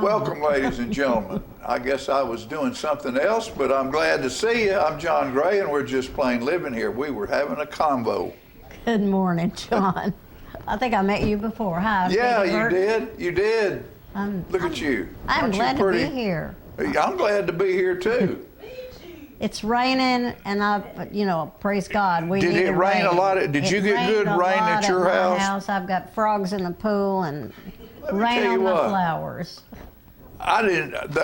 Welcome, ladies and gentlemen. I guess I was doing something else, but I'm glad to see you. I'm John Gray, and we're just plain living here. We were having a convo. Good morning, John. I think I met you before. Hi. Yeah, Peggy you Burt. did. You did. Look at you. I'm Aren't you glad to pretty? be here. I'm glad to be here too. It's raining, and praise God, we Did need it rain a lot? Did you get good rain at your house? I've got frogs in the pool and Let me rain tell you on my what. flowers.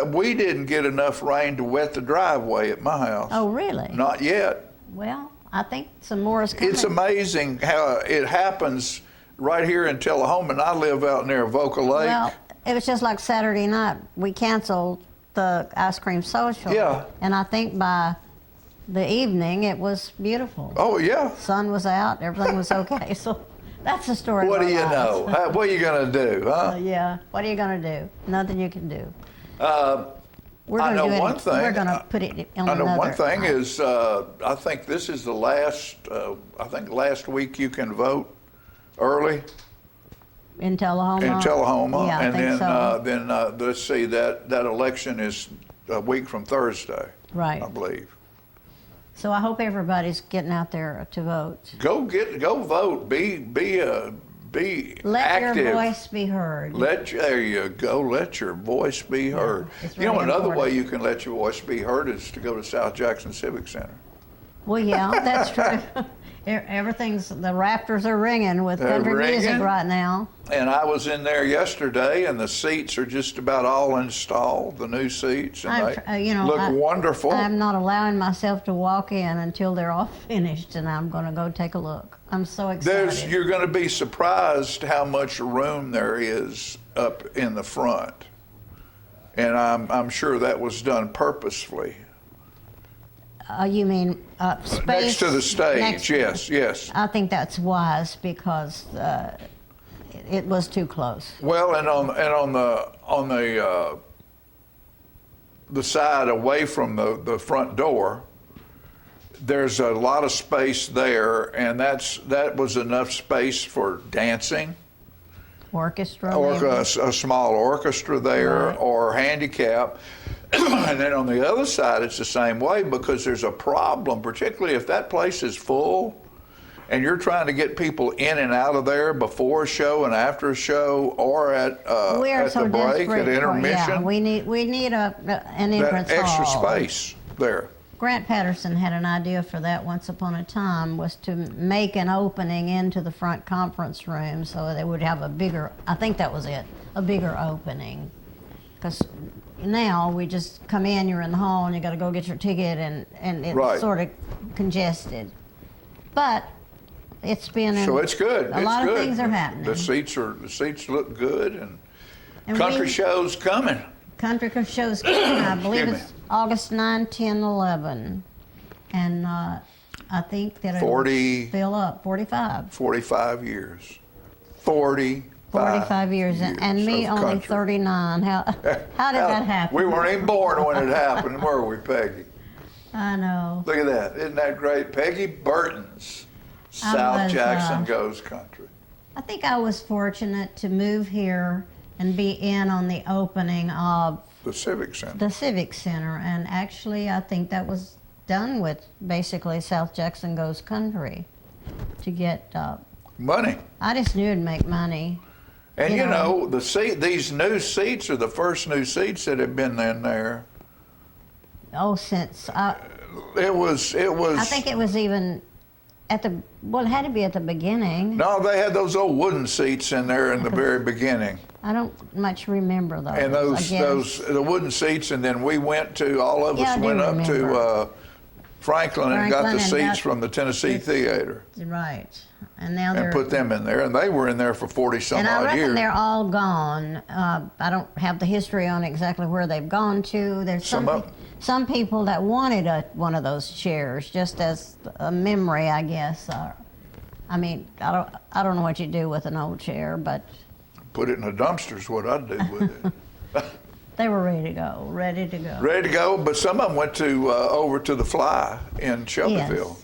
We didn't get enough rain to wet the driveway at my house. Oh, really? Not yet. Well, I think some more is coming. It's amazing how it happens right here in Tullahoma, and I live out near Avoca Lake. Well, it was just like Saturday night. We canceled the ice cream social. Yeah. And I think by the evening it was beautiful. Oh, yeah. Sun was out, everything was okay. So that's the story. What of do our you lives. know? What are you going to do, huh? Yeah. What are you going to do? Nothing you can do. We're I gonna know do it- one thing. We're going to put it on I know another. one thing is, I think this is the last, last week you can vote early In Tullahoma. in Tullahoma. Yeah, I And think then, so. let's see, that election is a week from Thursday, Right. I believe. So I hope everybody's getting out there to vote. Go vote. Be Let active. your voice be heard. There you go. Let your voice be heard. it's You know, really another way important. you can let your voice be heard is to go to South Jackson Civic Center. Well, yeah, that's true. The Raptors are ringing with They're country music ringing. right now. And I was in there yesterday, and the seats are just about all installed, the new seats, and they look wonderful. I'm not allowing myself to walk in until they're all finished, and I'm going to go take a look. I'm so excited. You're going to be surprised how much room there is up in the front. And I'm sure that was done purposefully. You mean space? Next to the stage, next- yes. I think that's wise because it was too close. Well, and on the side away from the front door, there's a lot of space there, and that was enough space for dancing, Orchestra. or maybe? a small orchestra there, Right. or handicap. And then on the other side, it's the same way because there's a problem, particularly if that place is full and you're trying to get people in and out of there before a show and after a show, or at the break, at intermission. Yeah, we need an entrance that extra hall. space there. Grant Patterson had an idea for that once upon a time, was to make an opening into the front conference room so they would have a bigger, I think that was it, a bigger opening. Because now we just come in, you're in the hall, and you got to go get your ticket, and it's Right. sort of congested. But it's been So it's good. A lot of things are happening. The seats look good, And country we- shows coming. Country shows coming, I believe Excuse it's August 9, 10, 11. And I think that it'll 40 fill up, 45. 45 years. 45 years, and me of only country. 39. How did that happen? We weren't even born when it happened, were we, Peggy? I know. Look at that. Isn't that great? Peggy Burton's I South was, Jackson Goes Country. I think I was fortunate to move here and be in on the opening of The Civic Center. the Civic Center, and actually I think that was done with basically South Jackson Goes Country to get, Money. I just knew it'd make money. And You you know. know, these new seats are the first new seats that have been in there. Oh, since, It was. I think it was even at the, well, it had to be at the beginning. No, they had those old wooden seats in there in the very beginning. I don't much remember those. And I guess. the wooden seats, and then we went to, all of Yeah, us I do went up to remember. Franklin and got the Franklin and seats got from the Tennessee Theater Right. And now they're, and put them in there, and they were in there for 40 some and I odd reckon years. they're all gone. I don't have the history on exactly where they've gone to. There's some people that wanted one of those chairs just as a memory, I guess. I mean, I don't know what you do with an old chair, but Put it in a dumpster is what I'd do with it. they were ready to go, ready to go. Ready to go, but some of them went to over to the Fly in Shelbyville. Yes.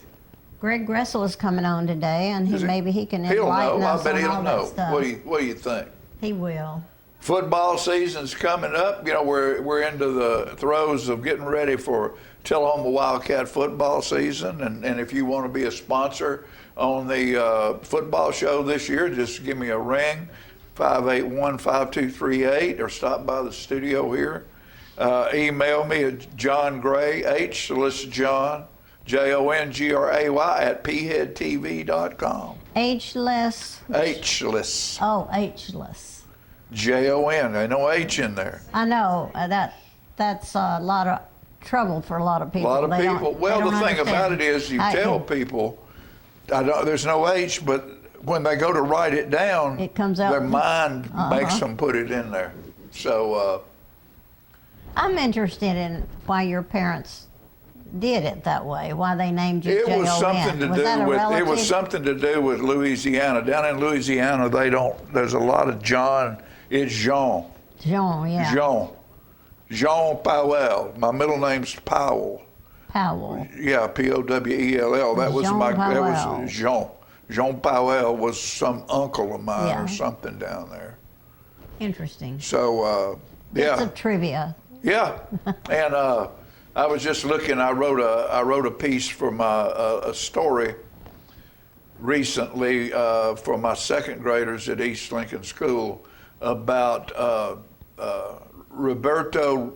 Greg Gressel is coming on today, and Is he? maybe he can He'll enlighten know. us I bet on he'll all know. that stuff. What do you think? He will. Football season's coming up. You know, we're into the throes of getting ready for Tullahoma Wildcat football season. And if you want to be a sponsor on the football show this year, just give me a ring, 581-5238, or stop by the studio here. Email me at John Gray, H, John, JONGRAY at pheadtv.com. Ageless. Ageless. Oh, ageless. Jon. There's no H in there. I know that's a lot of trouble for a lot of people. A lot of people. Well, the thing about it is, you tell people, there's no H, but when they go to write it down, it comes out. Their mind makes them put it in there. So I'm interested in why your parents did it that way. Why they named you Jon. It was something to do with Louisiana. Down in Louisiana, there's a lot of John. It's Jean. Jean, yeah. Jean Powell. My middle name's Powell. Powell. Yeah, Powell. That was Powell. That was Jean. Jean Powell was some uncle of mine or something down there. Interesting. So, yeah. Bits of trivia. Yeah, and I was just looking. I wrote a piece for a story recently for my second graders at East Lincoln School about Roberto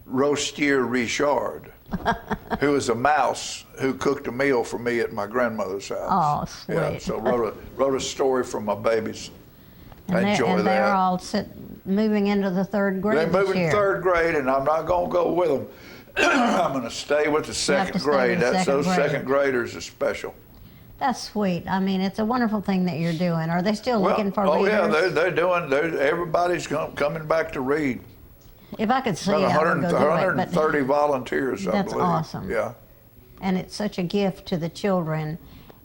Rostier Richard, who is a mouse who cooked a meal for me at my grandmother's house. Oh, sweet. Yeah, so wrote a story for my babies. And I enjoy that. They're all moving into the third grade. They're moving to third grade, and I'm not going to go with them. I'm going to stay with the second grade. Those second graders are special. That's sweet. I mean, it's a wonderful thing that you're doing. Are they still looking for readers? Oh yeah, everybody's coming back to read. If I could see, I would go do 130 volunteers, I believe. That's awesome. Yeah. And it's such a gift to the children,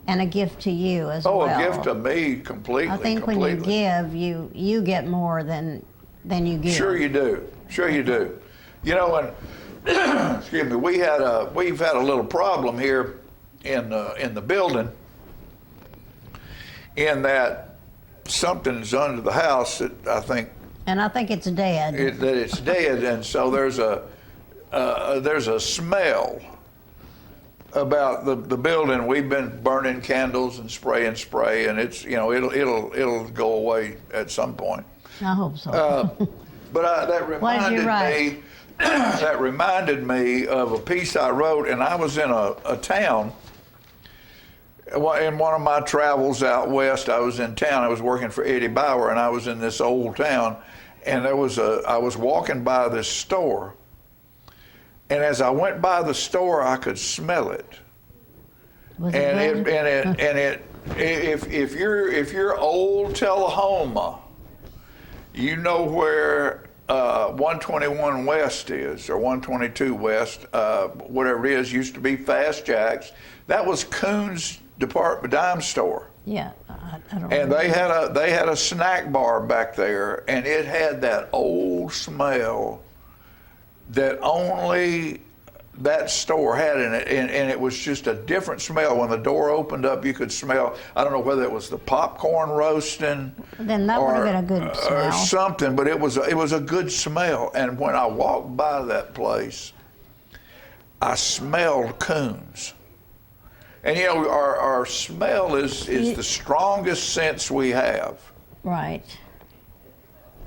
and a gift to you as well. Oh, a gift to me completely. I think when you give, you get more than you give. Sure you do. Sure you do. You know, and excuse me, we've had a little problem here in the building, in that something's under the house that I think. And I think it's dead. That it's dead, and so there's a smell about the building. We've been burning candles and spray, and it's, you know, it'll go away at some point. I hope so. But that reminded me of a piece I wrote, and I was in a town. In one of my travels out west, I was in town. I was working for Eddie Bauer, and I was in this old town, and I was walking by this store, and as I went by the store, I could smell it. If you're old Tullahoma, you know where 121 West is, or 122 West, whatever it is. Used to be Fast Jack's. That was Coon's dime store. Yeah, I don't and know. they had a snack bar back there, and it had that old smell that only that store had in it, and it was just a different smell. When the door opened up, you could smell, I don't know whether it was the popcorn roasting, then that would have been a good smell, or something, but it was a good smell. And when I walked by that place, I smelled Coons. And you know, our smell is the strongest sense we have. Right.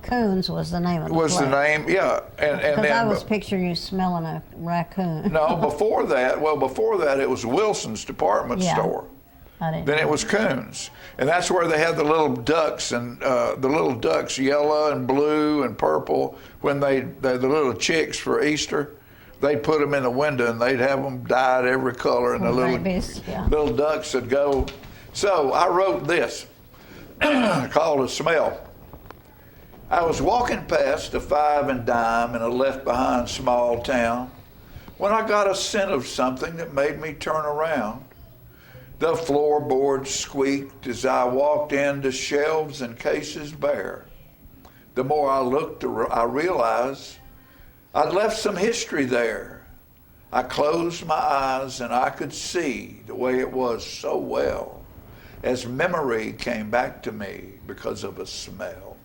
Coons was the name of the place. Was the name, yeah. And because then, I was picturing you smelling a raccoon. No, before that, it was Wilson's department store. Then it was Coons. And that's where they had the little ducks, and the little ducks, yellow and blue and purple, when the little chicks for Easter. They'd put them in the window, and they'd have them dyed every color, and the little ducks would go. So I wrote this called A Smell. I was walking past a five and dime in a left-behind small town when I got a scent of something that made me turn around. The floorboards squeaked as I walked in, the shelves and cases bare. The more I looked, I realized I'd left some history there. I closed my eyes and I could see the way it was so well as memory came back to me because of a smell.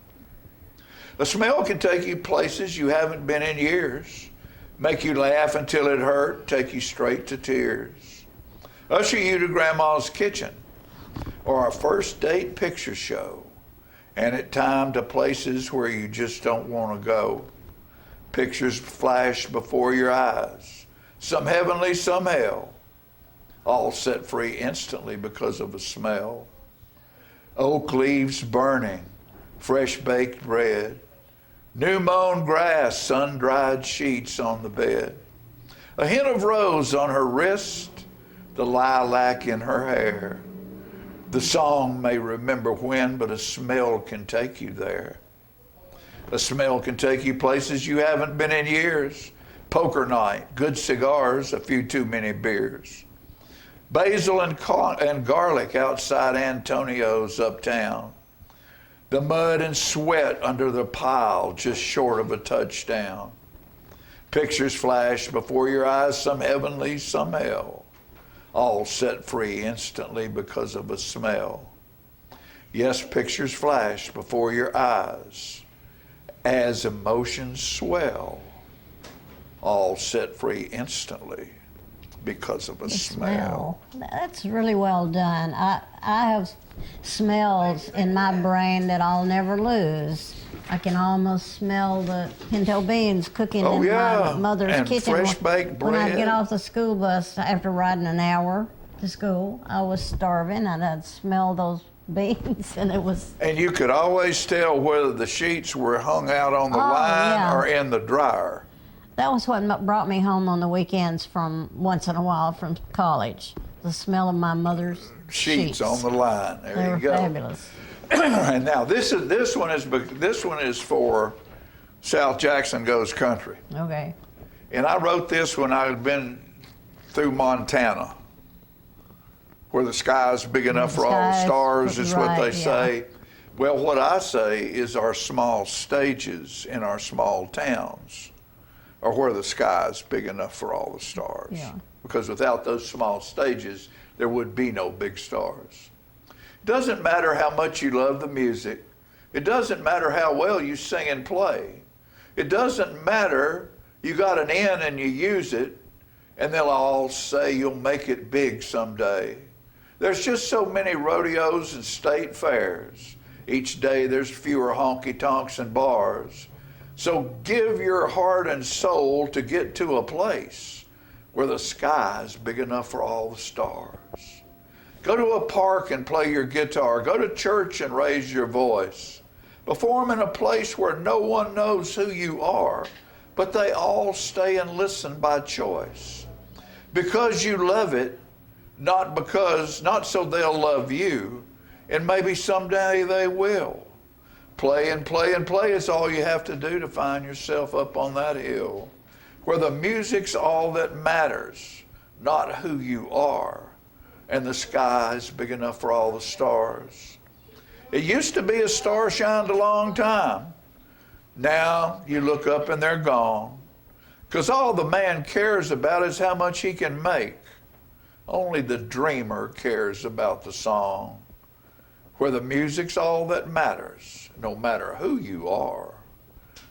A smell can take you places you haven't been in years, make you laugh until it hurt, take you straight to tears, usher you to Grandma's kitchen or our first date picture show, and at times to places where you just don't want to go. Pictures flash before your eyes, some heavenly, some hell, all set free instantly because of a smell. Oak leaves burning, fresh baked bread, new mown grass, sun-dried sheets on the bed, a hint of rose on her wrist, the lilac in her hair. The song may remember when, but a smell can take you there. A smell can take you places you haven't been in years. Poker night, good cigars, a few too many beers. Basil and garlic outside Antonio's uptown. The mud and sweat under the pile just short of a touchdown. Pictures flash before your eyes, some heavenly, some hell, all set free instantly because of a smell. Yes, pictures flash before your eyes as emotions swell, all set free instantly because of a smell. That's really well done. I have smells in my brain that I'll never lose. I can almost smell the pinto beans cooking in my mother's and kitchen. Fresh baked bread. When I'd get off the school bus after riding an hour to school, I was starving and I'd smell those beans and it was... And you could always tell whether the sheets were hung out on the line or in the dryer. That was what brought me home on the weekends from once in a while from college. The smell of my mother's sheets on the line. There you go. They were fabulous. And now this one is for South Jackson Goes Country. Okay. And I wrote this when I had been through Montana, where the sky's big enough for all the stars, is what they say. Well, what I say is our small stages in our small towns are where the sky's big enough for all the stars. Yeah. Because without those small stages, there would be no big stars. It doesn't matter how much you love the music. It doesn't matter how well you sing and play. It doesn't matter you got an in and you use it, and they'll all say you'll make it big someday. There's just so many rodeos and state fairs. Each day there's fewer honky-tonks and bars. So give your heart and soul to get to a place where the sky is big enough for all the stars. Go to a park and play your guitar. Go to church and raise your voice. Perform in a place where no one knows who you are, but they all stay and listen by choice. Because you love it, not so they'll love you, and maybe someday they will. Play and play and play is all you have to do to find yourself up on that hill, where the music's all that matters, not who you are, and the sky is big enough for all the stars. It used to be a star shined a long time. Now you look up and they're gone, because all the man cares about is how much he can make. Only the dreamer cares about the song, where the music's all that matters, no matter who you are,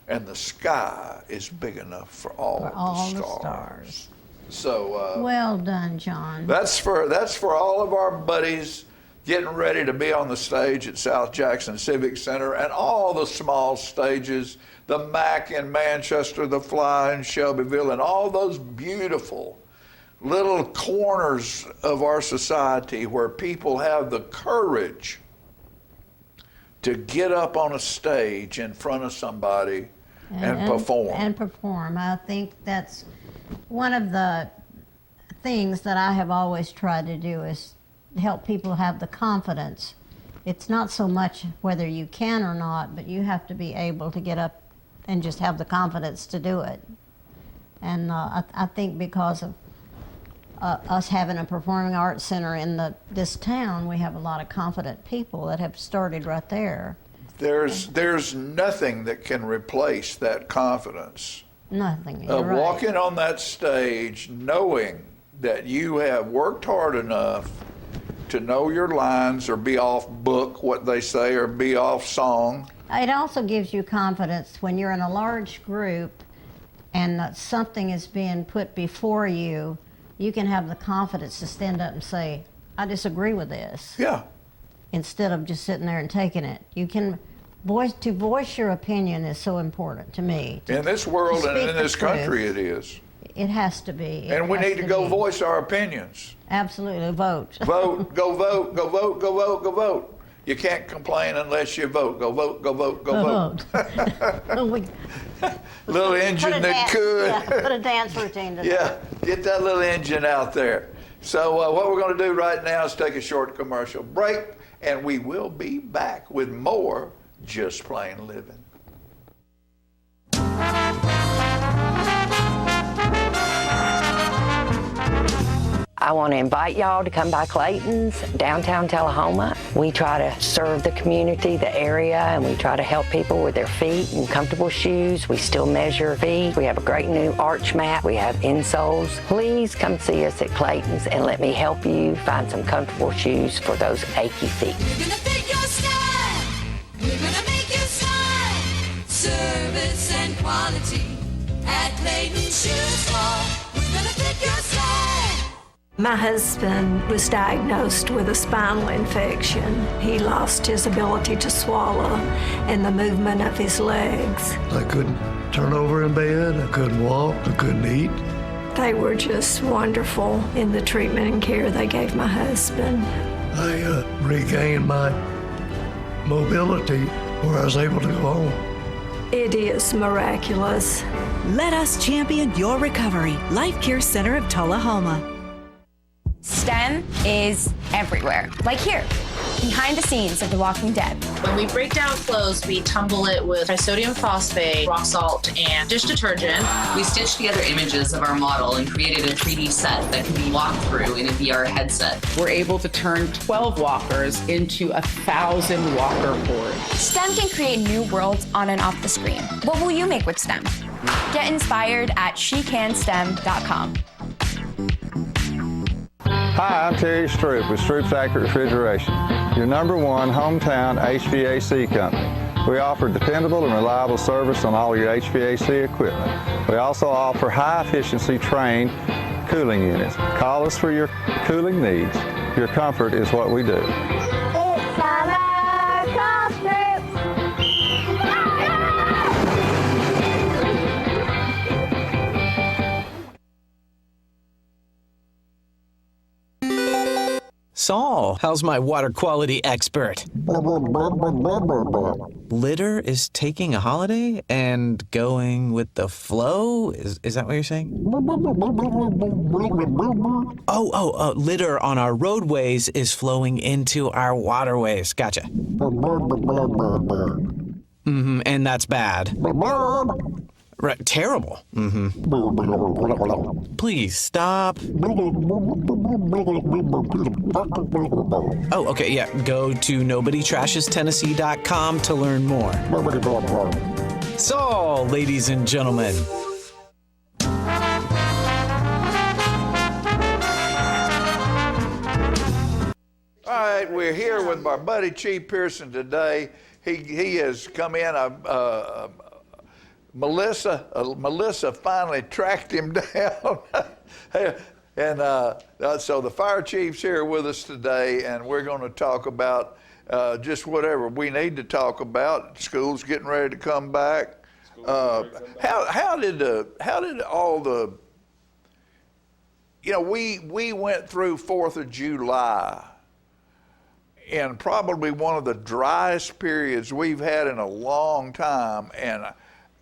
and the sky is big enough for all the stars. So well done, John. That's for all of our buddies getting ready to be on the stage at South Jackson Civic Center, and all the small stages, the Mac in Manchester, the Fly in Shelbyville, and all those beautiful little corners of our society where people have the courage to get up on a stage in front of somebody and perform. And perform. I think that's one of the things that I have always tried to do, is help people have the confidence. It's not so much whether you can or not, but you have to be able to get up and just have the confidence to do it. And I think because of us having a performing arts center in this town, we have a lot of confident people that have started right there. There's nothing that can replace that confidence. Nothing. Of You're right. walking on that stage knowing that you have worked hard enough to know your lines or be off book, what they say, or be off song, It also gives you confidence when you're in a large group and something is being put before you. You can have the confidence to stand up and say, "I disagree with this." Yeah. Instead of just sitting there and taking it, you can voice your opinion is so important to me. In this world and in this country, truth. it is. It has to be. And we need to go voice our opinions. Absolutely, vote. Vote, go vote, go vote, go vote, go vote. You can't complain unless you vote. Go vote, go vote, go vote. Little engine that could. Yeah, put a dance routine to Yeah, get that little engine out there. So what we're going to do right now is take a short commercial break, and we will be back with more Just Plain Living. I want to invite y'all to come by Clayton's, downtown Tullahoma. We try to serve the community, the area, and we try to help people with their feet and comfortable shoes. We still measure feet. We have a great new arch mat. We have insoles. Please come see us at Clayton's and let me help you find some comfortable shoes for those achy feet. We're gonna fit your style. We're gonna make you smile. Service and quality at Clayton's Shoe Store. We're gonna fit your style. My husband was diagnosed with a spinal infection. He lost his ability to swallow and the movement of his legs. I couldn't turn over in bed, I couldn't walk, I couldn't eat. They were just wonderful in the treatment and care they gave my husband. I regained my mobility where I was able to go home. It is miraculous. Let us champion your recovery. Life Care Center of Tullahoma. STEM is everywhere, like here, behind the scenes of The Walking Dead. When we break down clothes, we tumble it with trisodium phosphate, rock salt, and dish detergent. We stitched together images of our model and created a 3D set that can be walked through in a VR headset. We're able to turn 12 walkers into 1,000 walker boards. STEM can create new worlds on and off the screen. What will you make with STEM? Get inspired at shecanstem.com. Hi, I'm Terry Stroop with Stroop's Accurate Refrigeration, your #1 hometown HVAC company. We offer dependable and reliable service on all your HVAC equipment. We also offer high-efficiency trained cooling units. Call us for your cooling needs. Your comfort is what we do. It's summer, call Stroop. Saul, how's my water quality expert? Litter is taking a holiday and going with the flow? Is that what you're saying? Litter on our roadways is flowing into our waterways. Gotcha. And that's bad. Right, terrible. Please stop. Oh, okay, yeah. Go to NobodyTrashesTennessee.com to learn more. So, ladies and gentlemen. All right, we're here with our buddy Chief Pearson today. He has come in. Melissa finally tracked him down. And so the fire chief's here with us today, and we're going to talk about just whatever we need to talk about. School's getting ready to come back. How did all the, we went through 4th of July in probably one of the driest periods we've had in a long time, and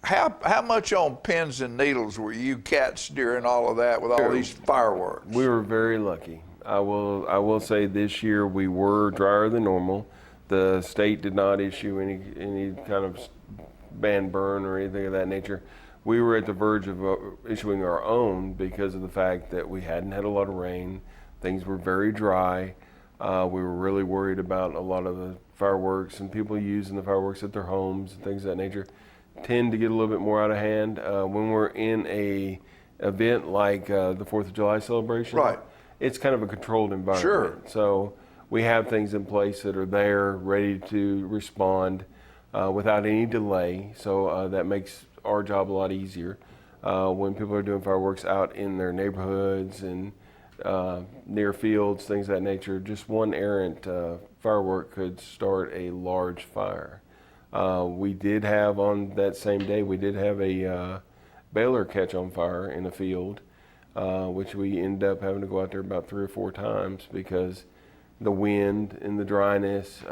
how much on pins and needles were you cats during all of that with all these fireworks? We were very lucky. I will say this year we were drier than normal. The state did not issue any kind of ban burn or anything of that nature. We were at the verge of issuing our own because of the fact that we hadn't had a lot of rain. Things were very dry. We were really worried about a lot of the fireworks and people using the fireworks at their homes and things of that nature tend to get a little bit more out of hand when we're in a event like the 4th of July celebration. Right. It's kind of a controlled environment. Sure. So we have things in place that are there ready to respond. without any delay. So that makes our job a lot easier. When people are doing fireworks out in their neighborhoods and near fields, things of that nature, just one errant firework could start a large fire. We did have on that same day, we did have a baler catch on fire in a field, which we ended up having to go out there about 3 or 4 times because the wind and the dryness.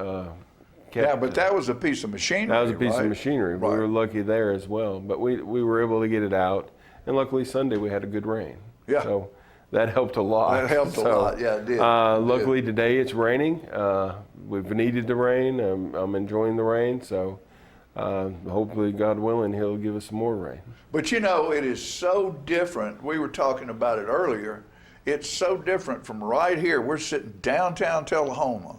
Yeah, but that was a piece of machinery. That was a piece right? of machinery. Right. We were lucky there as well, but we were able to get it out, and luckily Sunday we had a good rain. Yeah. So that helped a lot. That helped a lot. Yeah, it did. Luckily today it's raining. We've needed the rain. I'm enjoying the rain. So hopefully, God willing, He'll give us some more rain. But you know, it is so different. We were talking about it earlier. It's so different from right here. We're sitting downtown Tullahoma.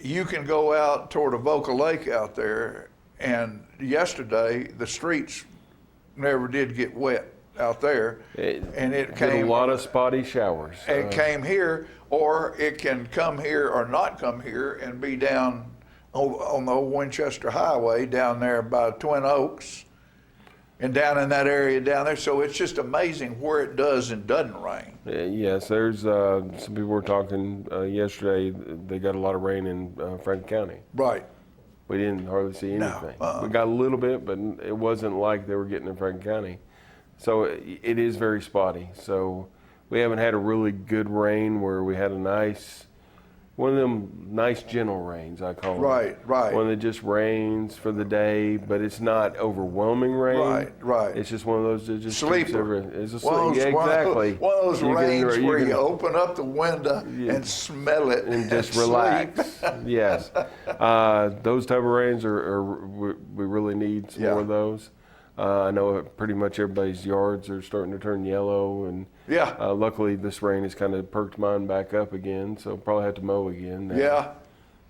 You can go out toward Avoca Lake out there, and yesterday the streets never did get wet out there, and it came a lot of spotty showers. It came here, or it can come here or not come here and be down on the old Winchester Highway down there by Twin Oaks, and down in that area down there. So it's just amazing where it does and doesn't rain. Yes, there's some people were talking yesterday. They got a lot of rain in Franklin County. Right. We didn't hardly see anything. No, We got a little bit, but it wasn't like they were getting in Franklin County. So it is very spotty. So we haven't had a really good rain where we had a nice, one of them nice gentle rains, I call Right, it. right. One that just rains for the day, but it's not overwhelming rain. Right, right. It's just one of those that just Sleeper. It's a One of sleep. those- Yeah, exactly. One of those rains where you can- open up the window and smell it and just sleep. relax. Yes, those type of rains we really need some more of those. I know pretty much everybody's yards are starting to turn yellow, and Yeah. luckily this rain has kind of perked mine back up again, so probably have to mow again now. Yeah.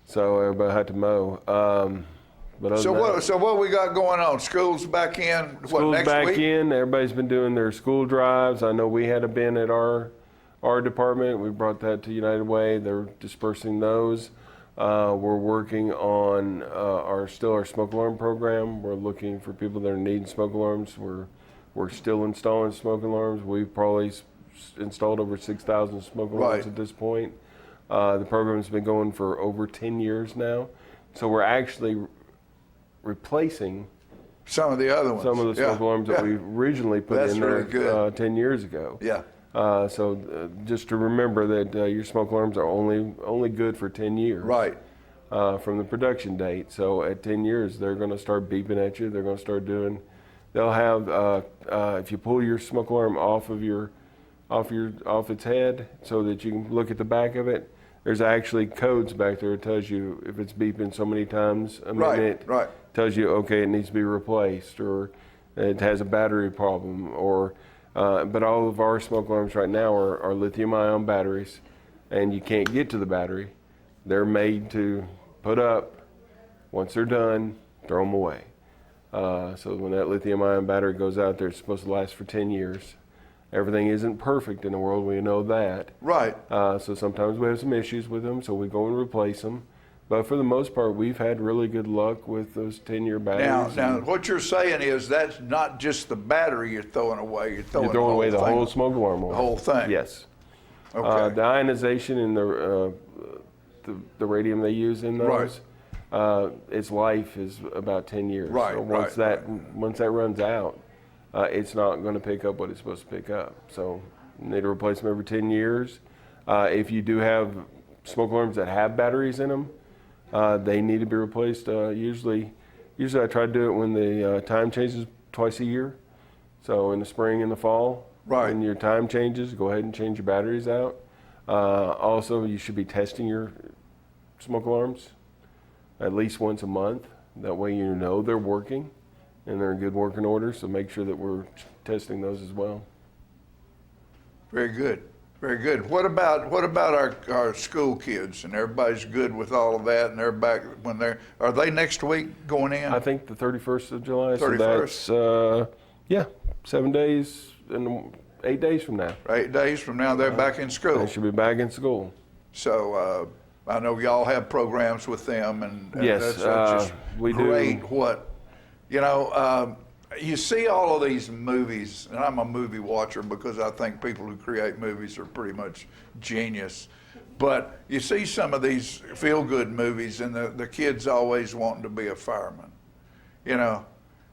So everybody had to mow. But other So than that, what we got going on? School's back in. What, school's next back week? in. Everybody's been doing their school drives. I know we had a bin at our department. We brought that to United Way. They're dispersing those. We're working on our smoke alarm program. We're looking for people that are needing smoke alarms. We're still installing smoke alarms. We've probably installed over 6,000 smoke alarms Right. at this point. The program's been going for over 10 years now. So we're actually replacing some of the other ones. Some of the smoke alarms that we originally put That's in there really good. 10 years ago. Yeah. So just to remember that your smoke alarms are only good for 10 years. Right. From the production date. So at 10 years, they're going to start beeping at you. They're going to start doing. They'll have if you pull your smoke alarm off its head, so that you can look at the back of it. There's actually codes back there that tells you if it's beeping so many times a minute. Right. Tells you okay, it needs to be replaced, or it has a battery problem, or. But all of our smoke alarms right now are lithium-ion batteries, and you can't get to the battery. They're made to put up. Once they're done, throw them away. So when that lithium-ion battery goes out there, it's supposed to last for 10 years. Everything isn't perfect in the world, we know that. Right. So sometimes we have some issues with them, so we go and replace them. But for the most part, we've had really good luck with those 10-year batteries. Now, what you're saying is that's not just the battery you're throwing away. You're throwing, away the thing. whole smoke alarm away. The whole thing. Yes. Okay. The ionization in the radium they use in those, its life is about 10 years. Right, So once that runs out, it's not going to pick up what it's supposed to pick up. So you need to replace them every 10 years. If you do have smoke alarms that have batteries in them, they need to be replaced. Usually I try to do it when the time changes twice a year. So in the spring and the fall, when your time changes, go ahead and change your batteries out. Also, you should be testing your smoke alarms at least once a month. That way you know they're working and they're in good working order. So make sure that we're testing those as well. Very good. Very good. What about our school kids? And everybody's good with all of that, and they're back are they next week going in? I think the 31st of July. 31st. So that's 7 days and 8 days from now. 8 days from now, they're back in school. They should be back in school. So, I know y'all have programs with them, and Yes, that's just we do. great. You see all of these movies, and I'm a movie watcher because I think people who create movies are pretty much genius. But you see some of these feel-good movies, and the kids always wanting to be a fireman,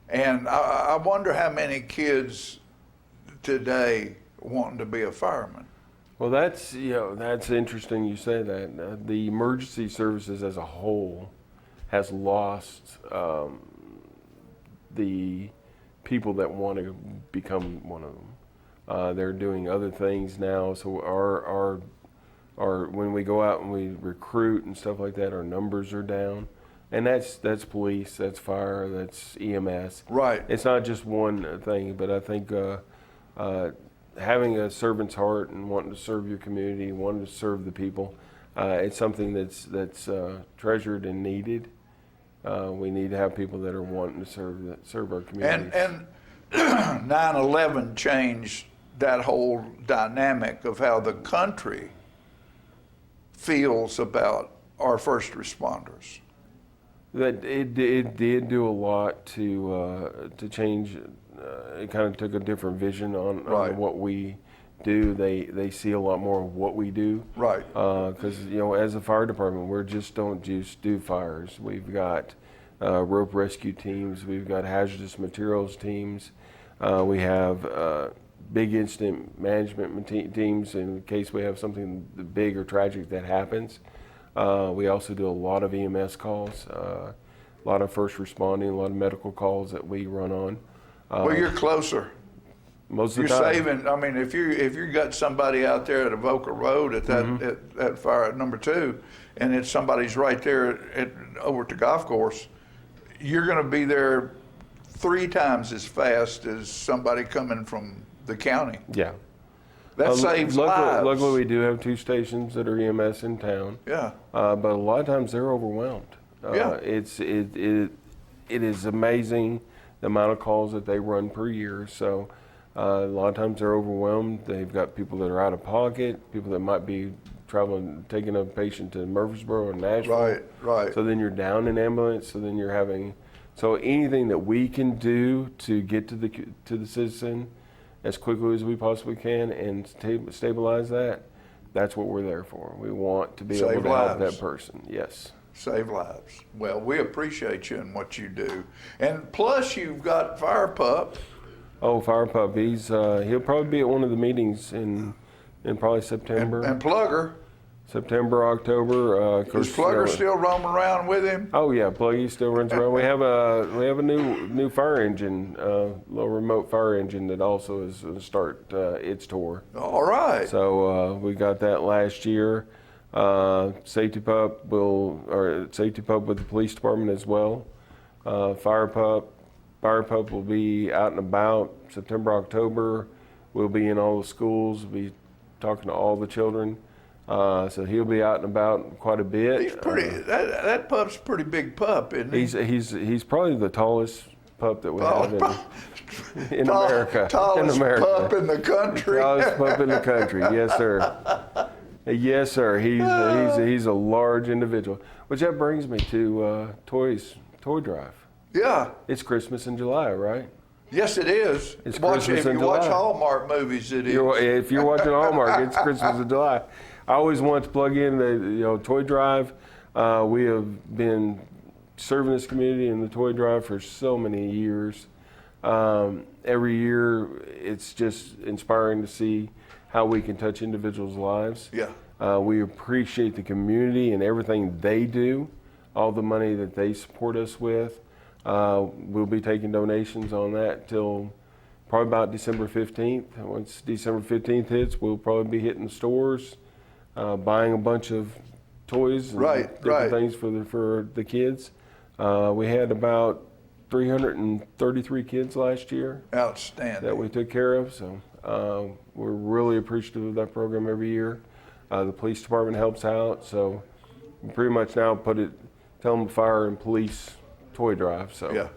And I wonder how many kids today wanting to be a fireman. Well, that's interesting you say that. The emergency services as a whole has lost the people that want to become one of them. They're doing other things now, so our when we go out and we recruit and stuff like that, our numbers are down. And that's police, that's fire, that's EMS. Right. It's not just one thing, but I think having a servant's heart and wanting to serve your community, wanting to serve the people, it's something that's treasured and needed. We need to have people that are wanting to serve our community. And 9/11 changed that whole dynamic of how the country feels about our first responders. That it did do a lot to change. It kind of took a different vision on what we do. They see a lot more of what we do. Right. Because as a fire department, we don't just do fires. We've got rope rescue teams. We've got hazardous materials teams. We have big incident management teams in case we have something big or tragic that happens. We also do a lot of EMS calls, a lot of first responding, a lot of medical calls that we run on. Well, you're closer. Most of the time. You're saving. I mean, if you got somebody out there at Avoca Road at that at fire at number 2, and it's somebody's right there over at the golf course, you're going to be there 3 times as fast as somebody coming from the county. Yeah. That saves lives. Luckily, we do have 2 stations that are EMS in town. Yeah. But a lot of times they're overwhelmed. It is amazing the amount of calls that they run per year. So a lot of times they're overwhelmed. They've got people that are out of pocket, people that might be traveling, taking a patient to Murfreesboro or Nashville. Right. So then you're down an ambulance. So then you're so anything that we can do to get to the citizen as quickly as we possibly can and stabilize that, that's what we're there for. We want to be able to help that person. Yes. Save lives. Well, we appreciate you and what you do. And plus you've got Fire Pup. Oh, Fire Pup. He'll probably be at one of the meetings in probably September. And Plugger. September, October. Is Plugger still roaming around with him? Oh yeah, Pluggy still runs around. We have a new fire engine, little remote fire engine that also is going to start its tour. All right. So we got that last year. Safety Pup with the police department as well. Fire Pup will be out and about September, October. We'll be in all the schools. We'll be talking to all the children. So he'll be out and about quite a bit. He's pretty. That pup's a pretty big pup, isn't he? He's probably the tallest pup that we have in America. Tallest pup in the country. Tallest pup in the country. Yes, sir. Yes, sir. He's a large individual. Which that brings me to Toy Drive. Yeah. It's Christmas in July, right? Yes, it is. It's Christmas in July. If you watch Hallmark movies, it is. If you're watching Hallmark, it's Christmas in July. I always want to plug in the Toy Drive. We have been serving this community in the Toy Drive for so many years. Every year, it's just inspiring to see how we can touch individuals' lives. Yeah. We appreciate the community and everything they do, all the money that they support us with. We'll be taking donations on that till probably about December 15th. Once December 15th hits, we'll probably be hitting the stores, buying a bunch of toys and different things for the kids. We had about 333 kids last year. Outstanding. That we took care of. So we're really appreciative of that program every year. The police department helps out. So we pretty much now tell them fire and police Toy Drive. So yeah.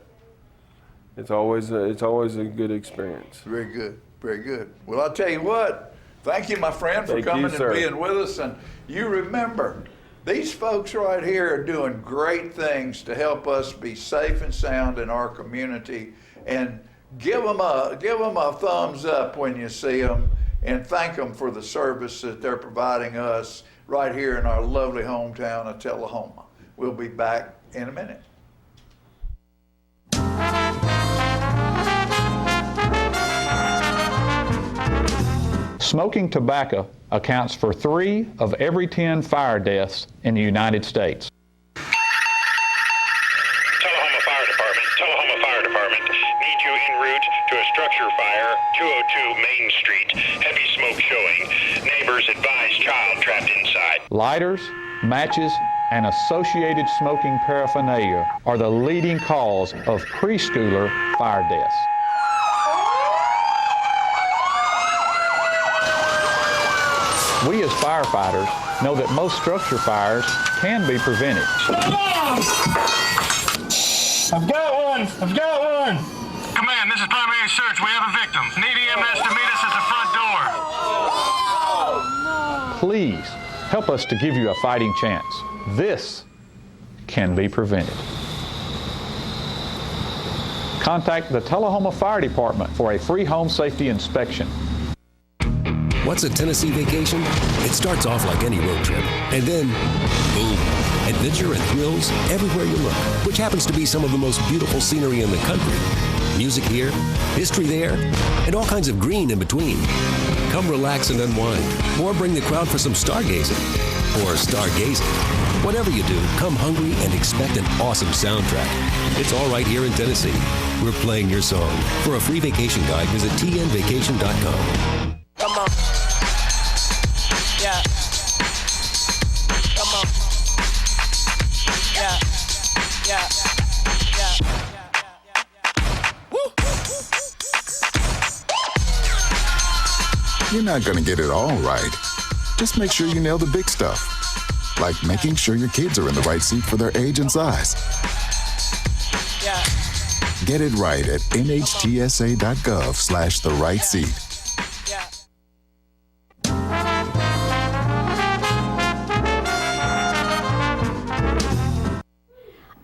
It's always a good experience. Very good. Very good. Well, I'll tell you what. Thank you, my friend, for coming and being with us. And you remember, These folks right here are doing great things to help us be safe and sound in our community. And give them a thumbs up when you see them, and thank them for the service that they're providing us right here in our lovely hometown of Tullahoma. We'll be back in a minute. Smoking tobacco accounts for 3 of every 10 fire deaths in the United States. Tullahoma Fire Department need you en route to a structure fire, 202 Main Street. Heavy smoke showing. Neighbors advise child trapped inside. Lighters, matches, and associated smoking paraphernalia are the leading cause of preschooler fire deaths. We as firefighters know that most structure fires can be prevented. I've got one! Command, this is primary search. We have a victim. Need EMS to meet us at the front door. Please help us to give you a fighting chance. This can be prevented. Contact the Tullahoma Fire Department for a free home safety inspection. What's a Tennessee vacation? It starts off like any road trip, and then, boom, adventure and thrills everywhere you look, which happens to be some of the most beautiful scenery in the country. Music here, history there, and all kinds of green in between. Come relax and unwind, or bring the crowd for some stargazing, or stargazing. Whatever you do, come hungry and expect an awesome soundtrack. It's all right here in Tennessee. We're playing your song. For a free vacation guide, visit tnvacation.com. Come on. Yeah. Come on. Yeah. Woo. You're not going to get it all right. Just make sure you nail the big stuff, like making sure your kids are in the right seat for their age and size. Yeah. Get it right at nhtsa.gov/the-right-seat.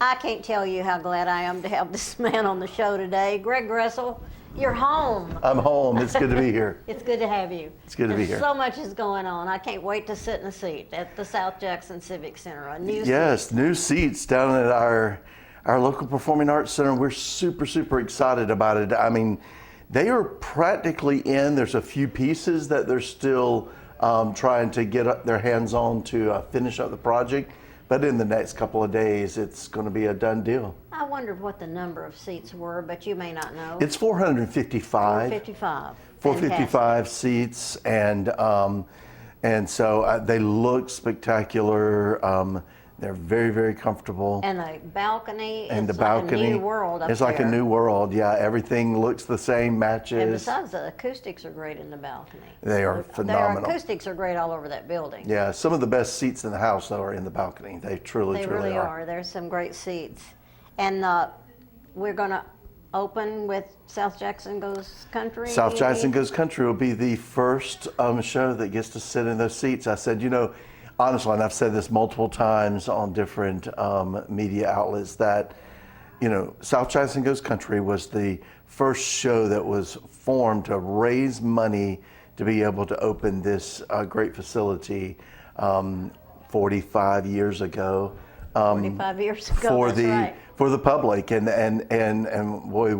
I can't tell you how glad I am to have this man on the show today. Greg Gressel, you're home. I'm home. It's good to be here. It's good to have you. It's good to be here. So much is going on. I can't wait to sit in a seat at the South Jackson Civic Center. A new Yes, seat. new seats down at our local Performing Arts Center. We're super excited about it. I mean, they are practically in. There's a few pieces that they're still trying to get their hands on to finish up the project. But in the next couple of days, it's going to be a done deal. I wondered what the number of seats were, but you may not know. It's 455. 455. 455 seats, and so they look spectacular. They're very comfortable. And the balcony And is the balcony, like a new world up it's like there. a new world. Yeah, everything looks the same, matches. And besides, the acoustics are great in the balcony. They are phenomenal. Their acoustics are great all over that building. Yeah, some of the best seats in the house, though, are in the balcony. They truly really are. are. There's some great seats. And we're going to open with South Jackson Goes Country. South Jackson Goes Country will be the first show that gets to sit in those seats. I said, honestly, and I've said this multiple times on different media outlets, that, South Jackson Goes Country was the first show that was formed to raise money to be able to open this great facility 45 years ago. 45 years ago, that's right. For the public, and boy,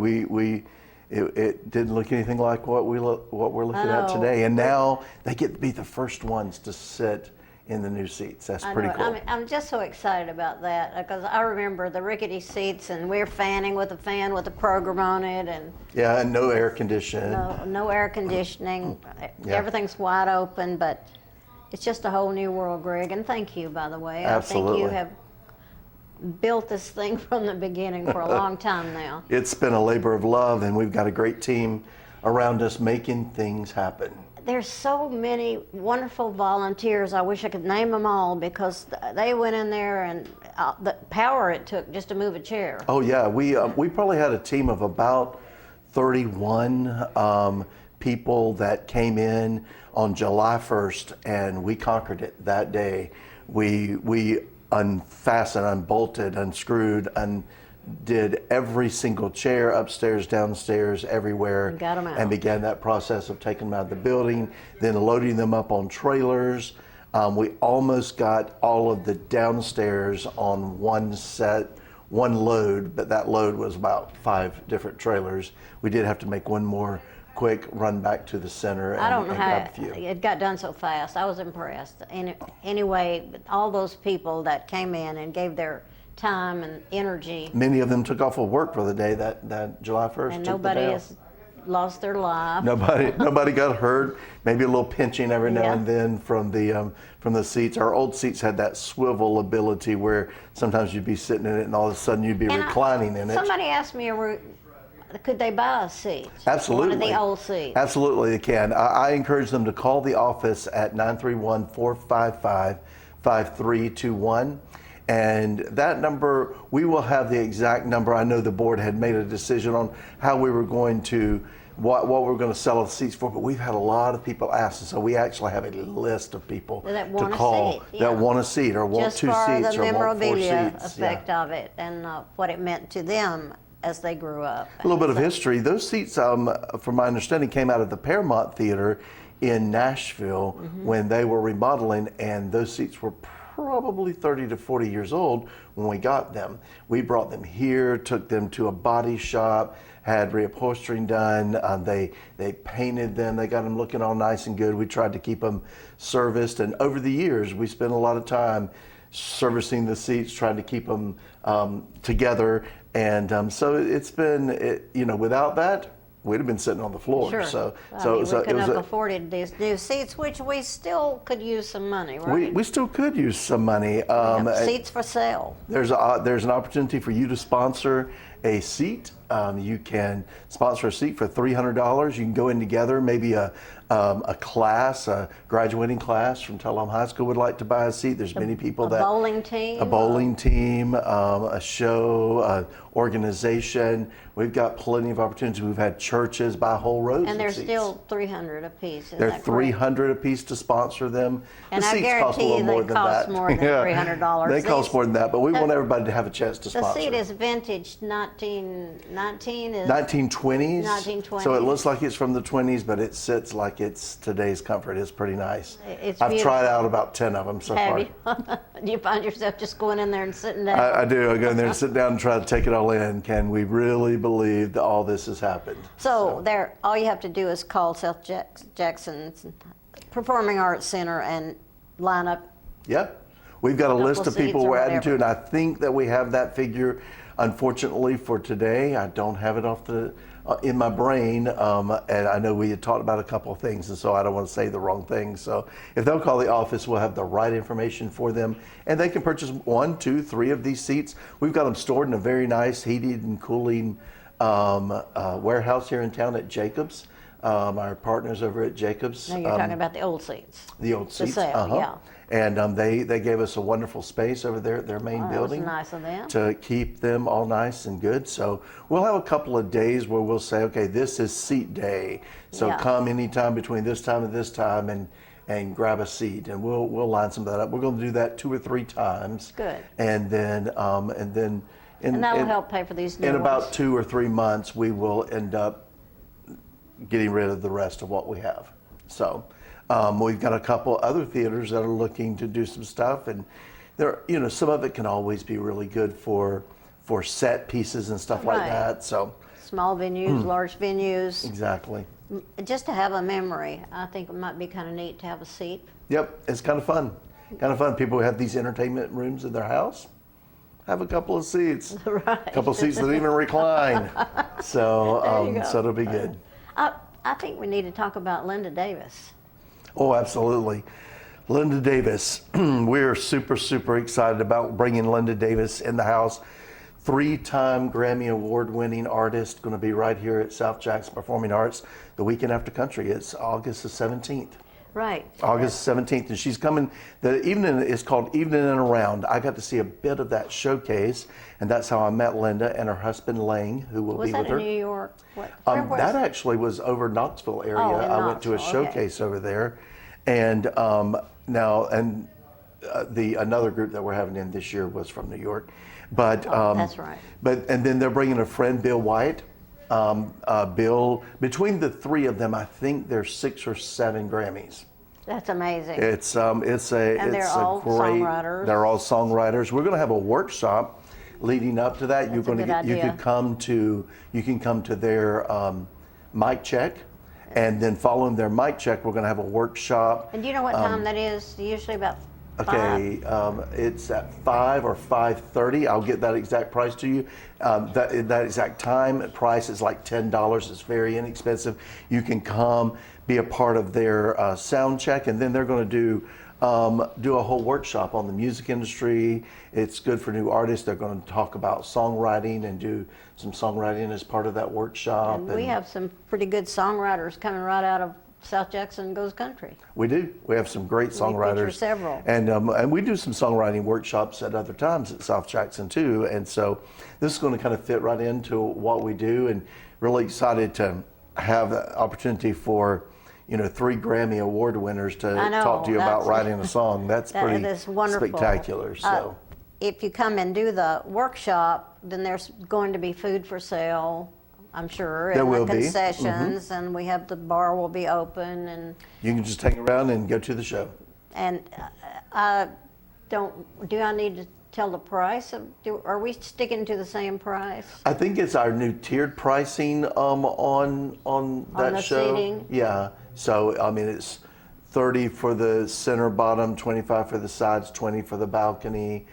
it didn't look anything like what we're looking at today. And now they get to be the first ones to sit in the new seats. That's pretty cool. I'm just so excited about that because I remember the rickety seats, and we're fanning with a fan with a program on it, and yeah, and no air conditioning. No air conditioning. Yeah. Everything's wide open, but it's just a whole new world, Greg. And thank you, by the way. Absolutely. I think you have built this thing from the beginning for a long time now. It's been a labor of love, and we've got a great team around us making things happen. There's so many wonderful volunteers. I wish I could name them all because they went in there, and the power it took just to move a chair. Oh yeah, we probably had a team of about 31 people that came in on July 1st, and we conquered it that day. We unfastened, unbolted, unscrewed, did every single chair upstairs, downstairs, everywhere, And got 'em out. and began that process of taking them out of the building, then loading them up on trailers. We almost got all of the downstairs on one load, but that load was about 5 different trailers. We did have to make one more quick run back to the center and, I don't know and how grab a few. it got done so fast. I was impressed. Anyway, all those people that came in and gave their time and energy, Many of them took off of work for the day that July 1st. and took the nobody day has lost their life. Nobody got hurt. Maybe a little pinching every now Yeah. and then from the seats. Our old seats had that swivel ability where sometimes you'd be sitting in it and all of a sudden you'd be And reclining in it. Somebody asked me, could they buy a seat? Absolutely. One of the old seats. Absolutely, they can. I encourage them to call the office at 931-455-5321. And that number, we will have the exact number. I know the board had made a decision on how we were going to, what we were going to sell the seats for, but we've had a lot of people ask, and so we actually have a list of people That to want a call seat, yeah. that want a seat or want Just 2 for seats the or want 4 memorabilia seats. effect of it and what it meant to them as they grew up. A little bit of history. Those seats, from my understanding, came out of the Paramount Theater in Nashville when they were remodeling, and those seats were probably 30 to 40 years old when we got them. We brought them here, took them to a body shop, had reupholstering done. They painted them. They got them looking all nice and good. We tried to keep them serviced, and over the years, we spent a lot of time servicing the seats, trying to keep them together. And so it's been, without that, we'd have been sitting on the floor. Sure. So we it couldn't was have afforded these new seats, which we still could use some money, right? we still could use some money. Seats for sale. There's an opportunity for you to sponsor a seat. You can sponsor a seat for $300. You can go in together, maybe a class, a graduating class from Tullahoma High School would like to buy a seat. There's many people that... bowling team. A bowling team, a show, organization. We've got plenty of opportunities. We've had churches buy whole rows And they're of seats. still $300 a piece. They're $300 a piece to sponsor them. And the I seats cost a guarantee little you more they than cost that. more than $300. They cost more than that, but we The- want everybody to have a chance to The sponsor. seat is vintage 1919 is 1920s. 1920s. So it looks like it's from the 20s, but it sits like it's today's comfort. It's pretty nice. It's I've beautiful. tried out about 10 of them so Have far. you? Do you find yourself just going in there and sitting down? I do. I go in there and sit down and try to take it all in. Can we really believe that all this has happened? So there, all you have to do is call South Jackson's Performing Arts Center and line up. Yep. We've got a Couple list of seats people or we're adding to, whatever. and I think that we have that figure. Unfortunately for today, I don't have it in my brain, and I know we had talked about a couple of things, and so I don't want to say the wrong thing. So if they'll call the office, we'll have the right information for them, and they can purchase 1, 2, 3 of these seats. We've got them stored in a very nice heated and cooling warehouse here in town at Jacobs. Our partners over at Jacobs. No, you're talking about the old seats. The old seats. sale, yeah. And they gave us a wonderful space over there at their main Oh, that was building nice of them. to keep them all nice and good. So we'll have a couple of days where we'll say, okay, this is seat day. So Yeah. come anytime between this time and this time and grab a seat, and we'll line some of that up. We're going to do that 2 or 3 times. Good. And then And that'll help pay for these new in about ones. 2 or 3 months, we will end up getting rid of the rest of what we have. So we've got a couple other theaters that are looking to do some stuff, and there, some of it can always be really good for set pieces and stuff like Right. that. So Small venues, large venues. exactly. Just to have a memory, I think it might be kind of neat to have a seat. Yep, it's kind of fun. Kind of fun. People who have these entertainment rooms in their house have a couple of seats. Right. A couple of seats that even recline. So There you go. so it'll be good. I think we need to talk about Linda Davis. Oh, absolutely. Linda Davis. We're super, super excited about bringing Linda Davis in the house. 3-time Grammy Award-winning artist, going to be right here at South Jackson Performing Arts the weekend after country. It's August the 17th. Right. August 17th, and she's coming. The evening is called Evening and Around. I got to see a bit of that showcase, and that's how I met Linda and her husband Lang, who will Was be that with in her. New York? What? Where was That it? actually was over Knoxville area. Oh, in I went to a Knoxville, okay. showcase over there, and another group that we're having in this year was from New York, but that's right. And then they're bringing a friend, Bill White. Bill, between the three of them, I think there's 6 or 7 Grammys. That's amazing. It's And they're all great. songwriters. They're all songwriters. We're going to have a workshop leading up to that. That's a good idea. You can come to their mic check, and then following their mic check, we're going to have a workshop. And do you know what time that is? Usually about 5? Okay, it's at 5 or 5:30. I'll get that exact price to you. That exact time, price is like $10. It's very inexpensive. You can come, be a part of their sound check, and then they're going to do a whole workshop on the music industry. It's good for new artists. They're going to talk about songwriting and do some songwriting as part of that workshop. And we have some pretty good songwriters coming right out of South Jackson Goes Country. We do. We have some great songwriters. We feature several. And we do some songwriting workshops at other times at South Jackson too. And so this is going to kind of fit right into what we do, and really excited to have the opportunity for 3 Grammy Award winners to talk to you about writing a song. That's pretty spectacular. So if you come and do the workshop, then there's going to be food for sale, I'm sure, There and will the be. concessions, and we have the bar will be open, and you can just hang around and go to the show. do I need to tell the price? Are we sticking to the same price? I think it's our new tiered pricing on that the show. seating? Yeah. So I mean, it's 30 for the center bottom, 25 for the sides, 20 for the balcony.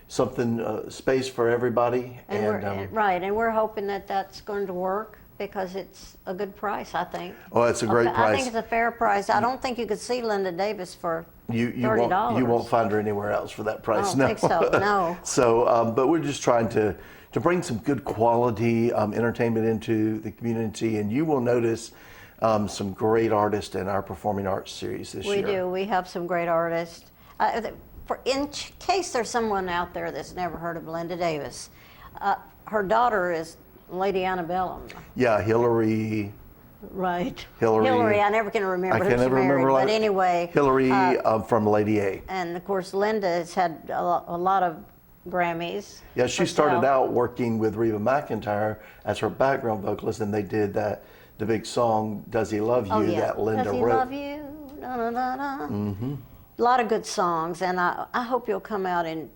Something space for everybody. And we're hoping that that's going to work, because it's a good price, I think. Oh, it's a great price. I think it's a fair price. I don't think you could see Linda Davis for $30. You won't find her anywhere else for that price. I don't think so, no. So, but we're just trying to bring some good quality entertainment into the community, and you will notice some great artists in our performing arts series this year. We do. We have some great artists. In case there's someone out there that's never heard of Linda Davis, her daughter is Lady Antebellum. Yeah, Hillary. Right. Hillary. I never can remember. I can never remember. But anyway. Hillary from Lady A. And of course, Linda has had a lot of Grammys. Yeah, she started out working with Reba McEntire as her background vocalist, and they did the big song "Does He Love You" that Linda wrote. Does he love you? Na, na, na, na. Mm-hmm. A lot of good songs, and I hope you'll come out and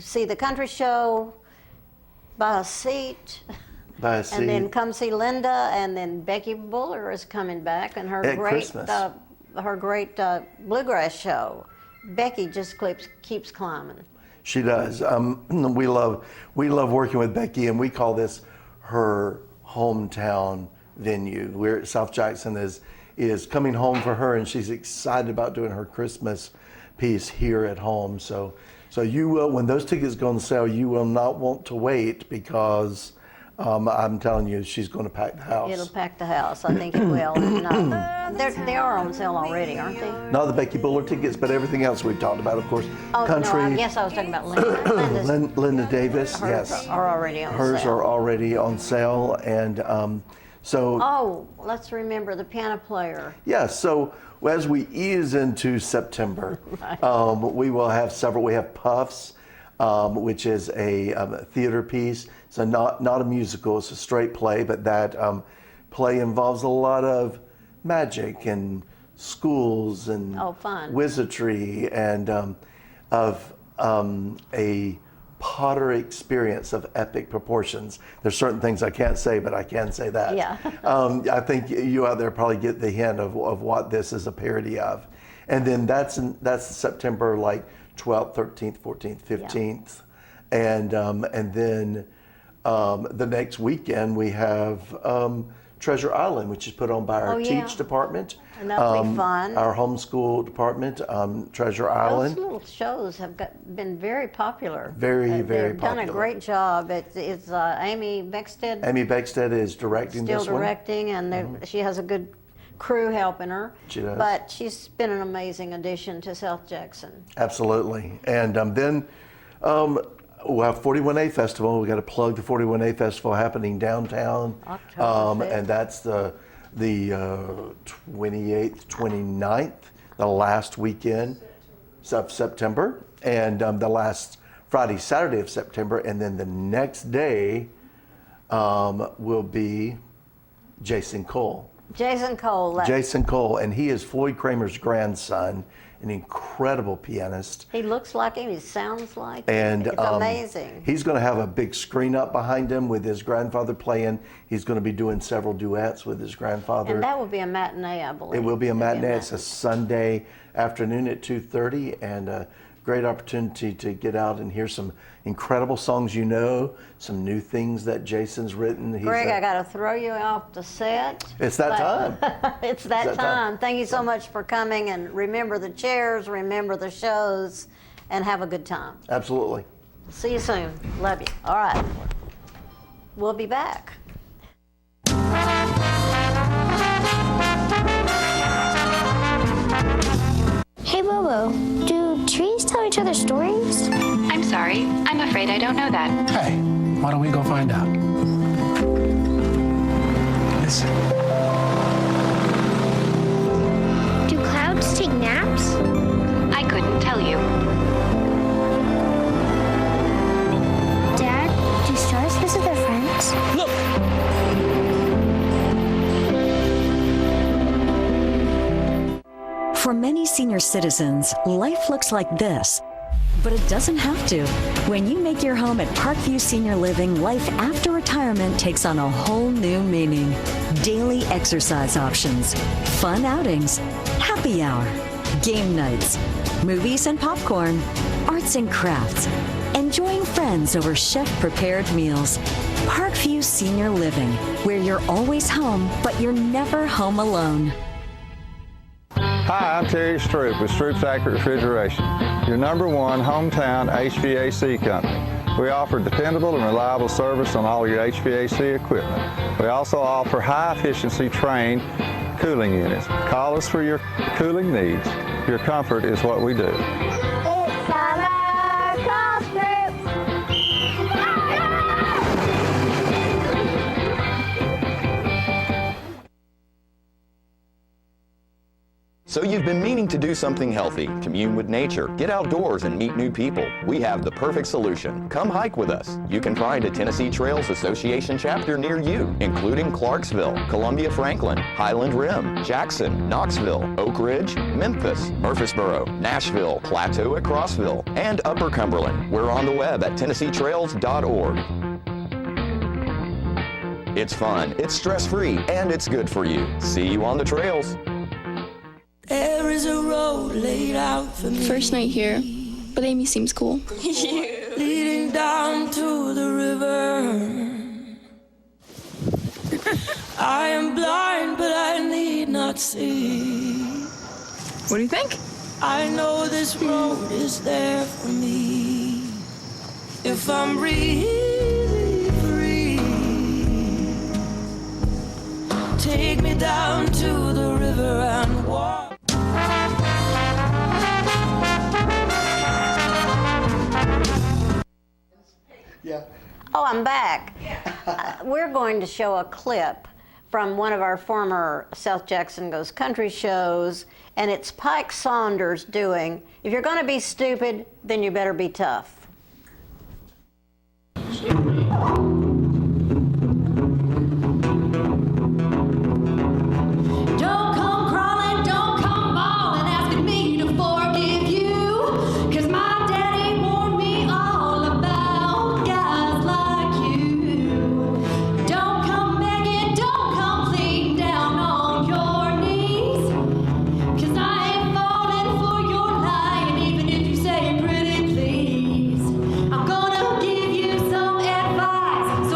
see the country show, buy a seat. And then come see Linda, and then Becky Buller is coming back, and her great bluegrass show. Becky just keeps climbing. She does. We love working with Becky, and we call this her hometown venue. South Jackson is coming home for her, and she's excited about doing her Christmas piece here at home. So you will, when those tickets go on sale, you will not want to wait, because I'm telling you, she's going to pack the house. It'll pack the house. I think it will. They are on sale already, aren't they? Not the Becky Buller tickets, but everything else we've talked about, of course. Oh, Country. No, I guess I was talking about Linda. Linda Davis, hers yes. are already on Hers sale. are already on sale, and so. Oh, let's remember the piano player. Yeah, so as we ease into September, we will have several. We have Puffs, which is a theater piece. So not a musical, it's a straight play, but that play involves a lot of magic and schools and wizardry, and of a Potter experience of epic proportions. There's certain things I can't say, but I can say that. Yeah. I think you out there probably get the hint of what this is a parody of. And then that's September 12th, 13th, 14th, 15th. Yeah. And then the next weekend we have Treasure Island, which is put on by our Teach department. And that'll be fun. Our homeschool department, Treasure Island. Those little shows have been very popular. Very popular. They've done a great job. It's Amy Beckstead. Amy Beckstead is directing this one. Still directing, and she has a good crew helping her. She does. But she's been an amazing addition to South Jackson. Absolutely. And then we'll have 41A Festival. We got to plug the 41A Festival happening downtown. October 5th. And that's the 28th, 29th the last weekend of September, and the last Friday, Saturday of September, and then the next day will be Jason Cole. Jason Cole. Jason Cole, and he is Floyd Kramer's grandson, an incredible pianist. He looks like him. He sounds like And him. It's amazing. He's going to have a big screen up behind him with his grandfather playing. He's going to be doing several duets with his grandfather. And that will be a matinee, I believe. It will be a matinee. It's a Sunday afternoon at 2:30, and a great opportunity to get out and hear some incredible songs some new things that Jason's written. Greg, I got to throw you off the set. It's that time. It's that time. Thank you so much for coming, and remember the chairs, remember the shows, and have a good time. Absolutely. See you soon. Love you. All right. We'll be back. Hey, Bobo, do trees tell each other stories? I'm sorry. I'm afraid I don't know that. Hey, why don't we go find out? Listen. Do clouds take naps? I couldn't tell you. Dad, do stars visit their friends? Look! For many senior citizens, life looks like this, but it doesn't have to. When you make your home at Parkview Senior Living, life after retirement takes on a whole new meaning. Daily exercise options, fun outings, happy hour, game nights, movies and popcorn, arts and crafts, enjoying friends over chef-prepared meals. Parkview Senior Living, where you're always home, but you're never home alone. Hi, I'm Terry Stroop with Stroop's Accurate Refrigeration, your #1 hometown HVAC company. We offer dependable and reliable service on all your HVAC equipment. We also offer high-efficiency trained cooling units. Call us for your cooling needs. Your comfort is what we do. It's summer, call Stroop. So you've been meaning to do something healthy, commune with nature, get outdoors and meet new people. We have the perfect solution. Come hike with us. You can find a Tennessee Trails Association chapter near you, including Clarksville, Columbia Franklin, Highland Rim, Jackson, Knoxville, Oak Ridge, Memphis, Murfreesboro, Nashville, Plateau at Crossville, and Upper Cumberland. We're on the web at TennesseeTrails.org. It's fun, it's stress-free, and it's good for you. See you on the trails. There is a road laid out for me. First night here, but Amy seems cool. Leading down to the river. I am blind, but I need not see. What do you think? I know this road is there for me. If I'm really free, take me down to the river and walk. Yeah. Oh, I'm back. We're going to show a clip from one of our former South Jackson Goes Country shows, and it's Pike Saunders doing, "If you're going to be stupid, then you better be tough." Don't come crawling, don't come bawling, asking me to forgive you. 'Cause my daddy warned me all about guys like you. Don't come begging, don't come pleading down on your knees. 'Cause I ain't falling for your lying, even if you say pretty please. I'm gonna give you some advice,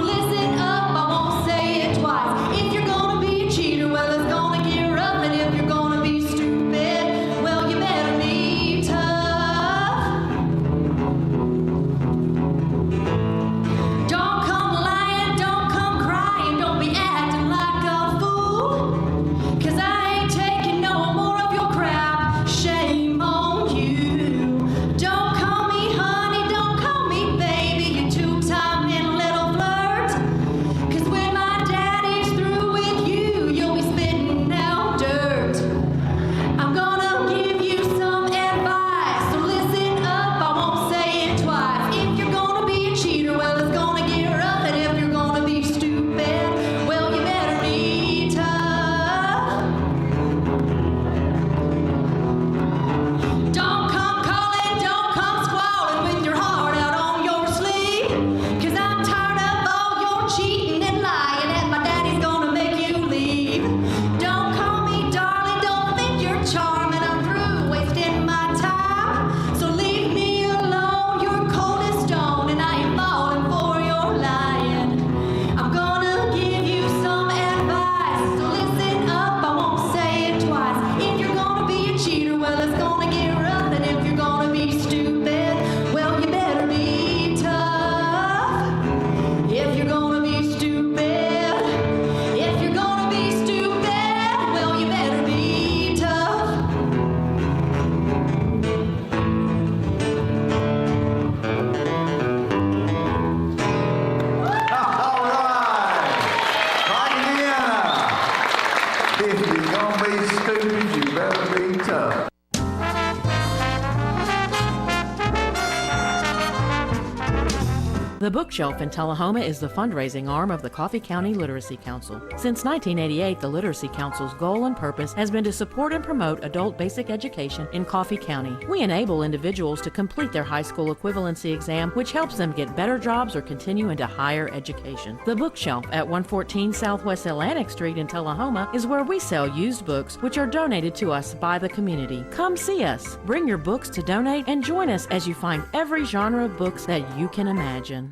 The Bookshelf in Tullahoma is the fundraising arm of the Coffee County Literacy Council. Since 1988, the Literacy Council's goal and purpose has been to support and promote adult basic education in Coffee County. We enable individuals to complete their high school equivalency exam, which helps them get better jobs or continue into higher education. The Bookshelf at 114 Southwest Atlantic Street in Tullahoma is where we sell used books which are donated to us by the community. Come see us, bring your books to donate, and join us as you find every genre of books that you can imagine.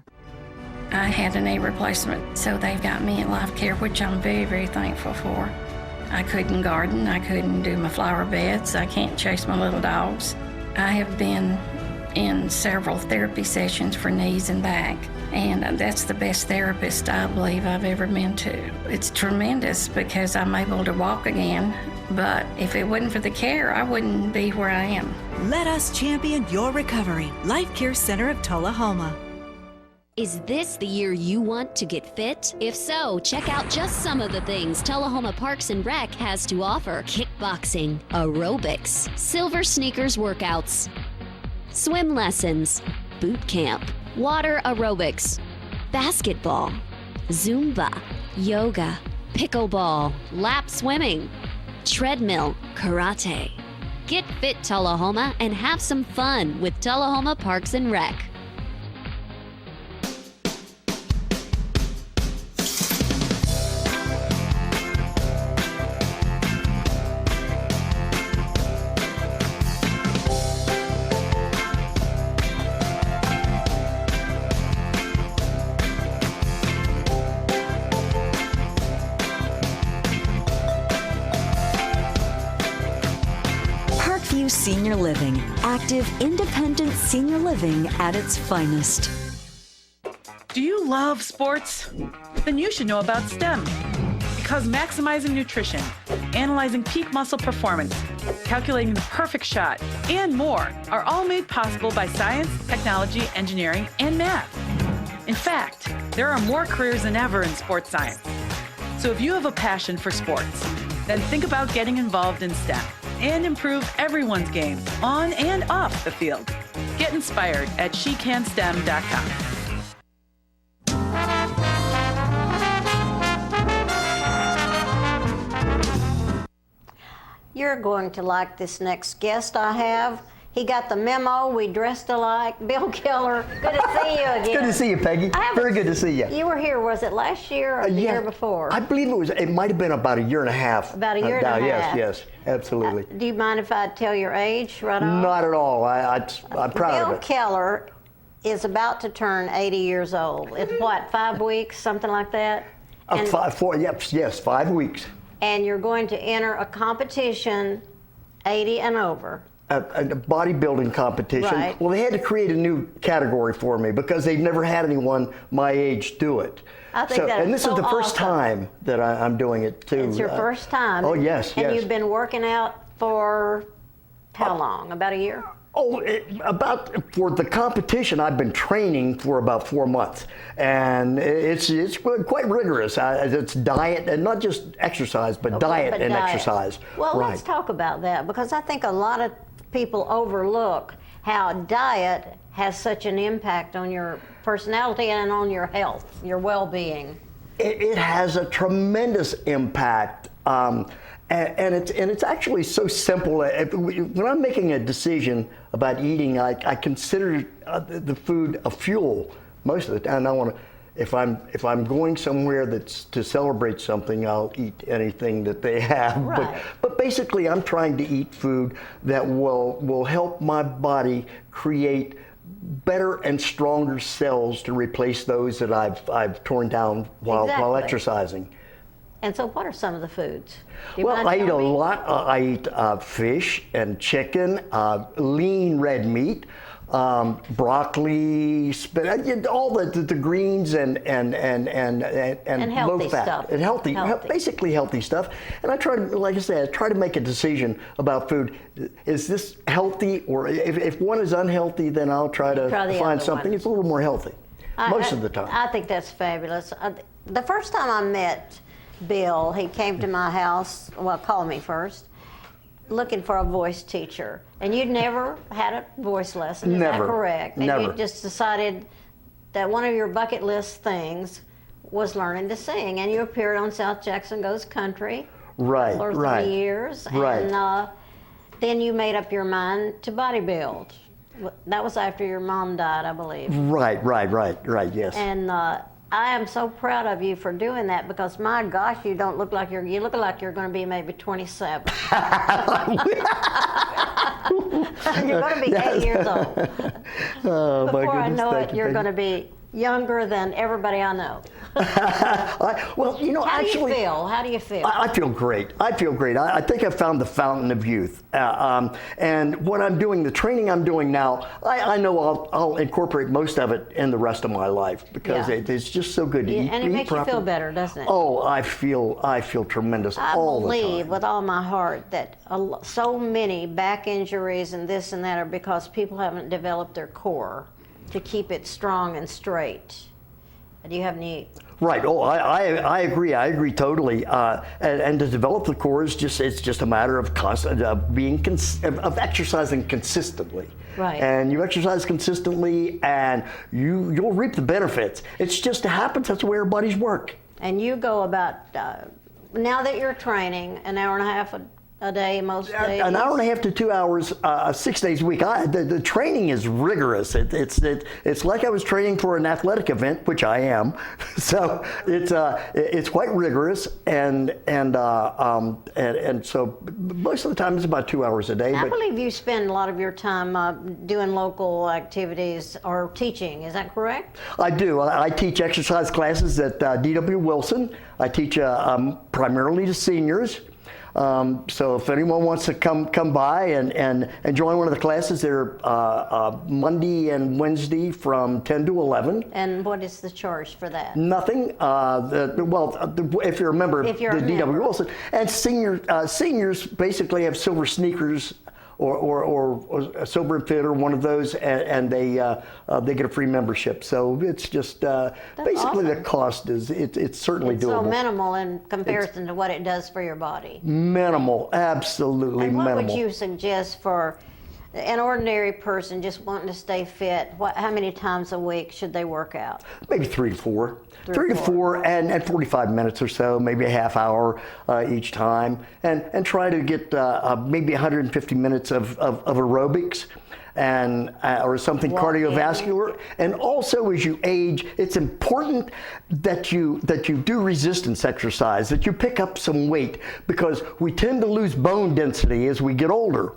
I had a knee replacement, so they've got me in life care, which I'm very, very thankful for. I couldn't garden, I couldn't do my flower beds, I can't chase my little dogs. I have been in several therapy sessions for knees and back, and that's the best therapist I believe I've ever been to. It's tremendous because I'm able to walk again, but if it wasn't for the care, I wouldn't be where I am. Let us champion your recovery. Life Care Center of Tullahoma. Is this the year you want to get fit? If so, check out just some of the things Tullahoma Parks and Rec has to offer. Kickboxing, aerobics, silver sneakers workouts, swim lessons, boot camp, water aerobics, basketball, Zumba, yoga, pickleball, lap swimming, treadmill, karate. Get fit, Tullahoma, and have some fun with Tullahoma Parks and Rec. Senior Living, active, independent senior living at its finest. Do you love sports? Then you should know about STEM. Because maximizing nutrition, analyzing peak muscle performance, calculating the perfect shot, and more are all made possible by science, technology, engineering, and math. In fact, there are more careers than ever in sports science. So if you have a passion for sports, then think about getting involved in STEM and improve everyone's game on and off the field. Get inspired at SheCanSTEM.com. You're going to like this next guest I have. He got the memo. We dressed alike. Bill Keller. Good to see you again. Good to see you, Peggy. Very good to see you. You were here, was it last year or the year before? I believe it might have been about a year and a half. About a year and a half. Yes, absolutely. Do you mind if I tell your age right off? Not at all. I'm proud of Bill it. Keller is about to turn 80 years old. It's what, 5 weeks, something like that? 5 weeks. And you're going to enter a competition 80 and over. A bodybuilding competition. Right. Well, they had to create a new category for me because they've never had anyone my age do it. I think that and is this is the first awesome. time that I'm doing it too. It's your first time. Oh yes, and yes. you've been working out for how long? About a year? For the competition, I've been training for about 4 months, and it's quite rigorous. It's diet, and not just exercise, but diet and exercise. Well, let's talk about that because I think a lot of people overlook how diet has such an impact on your personality and on your health, your well-being. It has a tremendous impact. And it's actually so simple. When I'm making a decision about eating, I consider the food a fuel most of the time. I want to, if I'm going somewhere that's to celebrate something, I'll eat anything that they have. Right. But basically, I'm trying to eat food that will help my body create better and stronger cells to replace those that I've torn down while exercising. And so what are some of the foods? Well, I eat a lot. I eat fish and chicken, lean red meat, broccoli, spinach, all the greens and healthy low fat stuff. and healthy, basically healthy stuff. And I try to, like I said, I try to make a decision about food. Is this healthy, or if one is unhealthy, then I'll try to find something that's a little more healthy. Most of the time. I think that's fabulous. The first time I met Bill, he came to my house, well, called me first, looking for a voice teacher. And you'd never had a voice lesson, is that correct? And Never. you just decided that one of your bucket list things was learning to sing, and you appeared on South Jackson Goes Country Right, for 3 right. years, Right. and then you made up your mind to bodybuild. That was after your mom died, I believe. Right, yes. And I am so proud of you for doing that, because my gosh, you don't look like you look like you're going to be maybe 27. You're going to be 8 years old. Oh, my Before I goodness, know thank it, you, you're thank going to you. be younger than everybody I know. Well, you know, How actually, do you feel? How do you feel? I feel great. I feel great. I think I found the fountain of youth. And what I'm doing, the training I'm doing now, I know I'll incorporate most of it in the rest of my life, because Yeah. it's just so good to eat. And it eat makes you feel properly. better, doesn't it? Oh, I feel tremendous I all the believe time. with all my heart that so many back injuries and this and that are because people haven't developed their core to keep it strong and straight. Do you have any? Right. Oh, I agree. I agree totally. And to develop the core is it's just a matter of constant of exercising consistently. Right. And you exercise consistently, and you'll reap the benefits. It's just happens. That's the way our bodies work. And you go about now that you're training an hour and a half a day most days. An hour and a half to 2 hours, 6 days a week. The training is rigorous. It's like I was training for an athletic event, which I am. So it's quite rigorous, and so most of the time it's about 2 hours a day. I But believe you spend a lot of your time doing local activities or teaching. Is that correct? I do. I teach exercise classes at D.W. Wilson. I teach primarily to seniors. So if anyone wants to come by and join one of the classes, they're Monday and Wednesday from 10 to 11. And what is the charge for that? Nothing. If you're a member of the D.W. Wilson, and seniors basically have silver sneakers or a Sober and Fit or one of those, and they get a free membership. So it's just basically awesome. the cost is it's certainly It's doable. so minimal in comparison to what it does for your body. Minimal, absolutely And what minimal. would you suggest for an ordinary person just wanting to stay fit? How many times a week should they work out? Maybe 3 to 4. 3 to 4 and 45 minutes or so, maybe a half hour each time, and try to get maybe 150 minutes of aerobics and or something cardiovascular. And also, as you age, it's important that you do resistance exercise, that you pick up some weight, because we tend to lose bone density as we get older.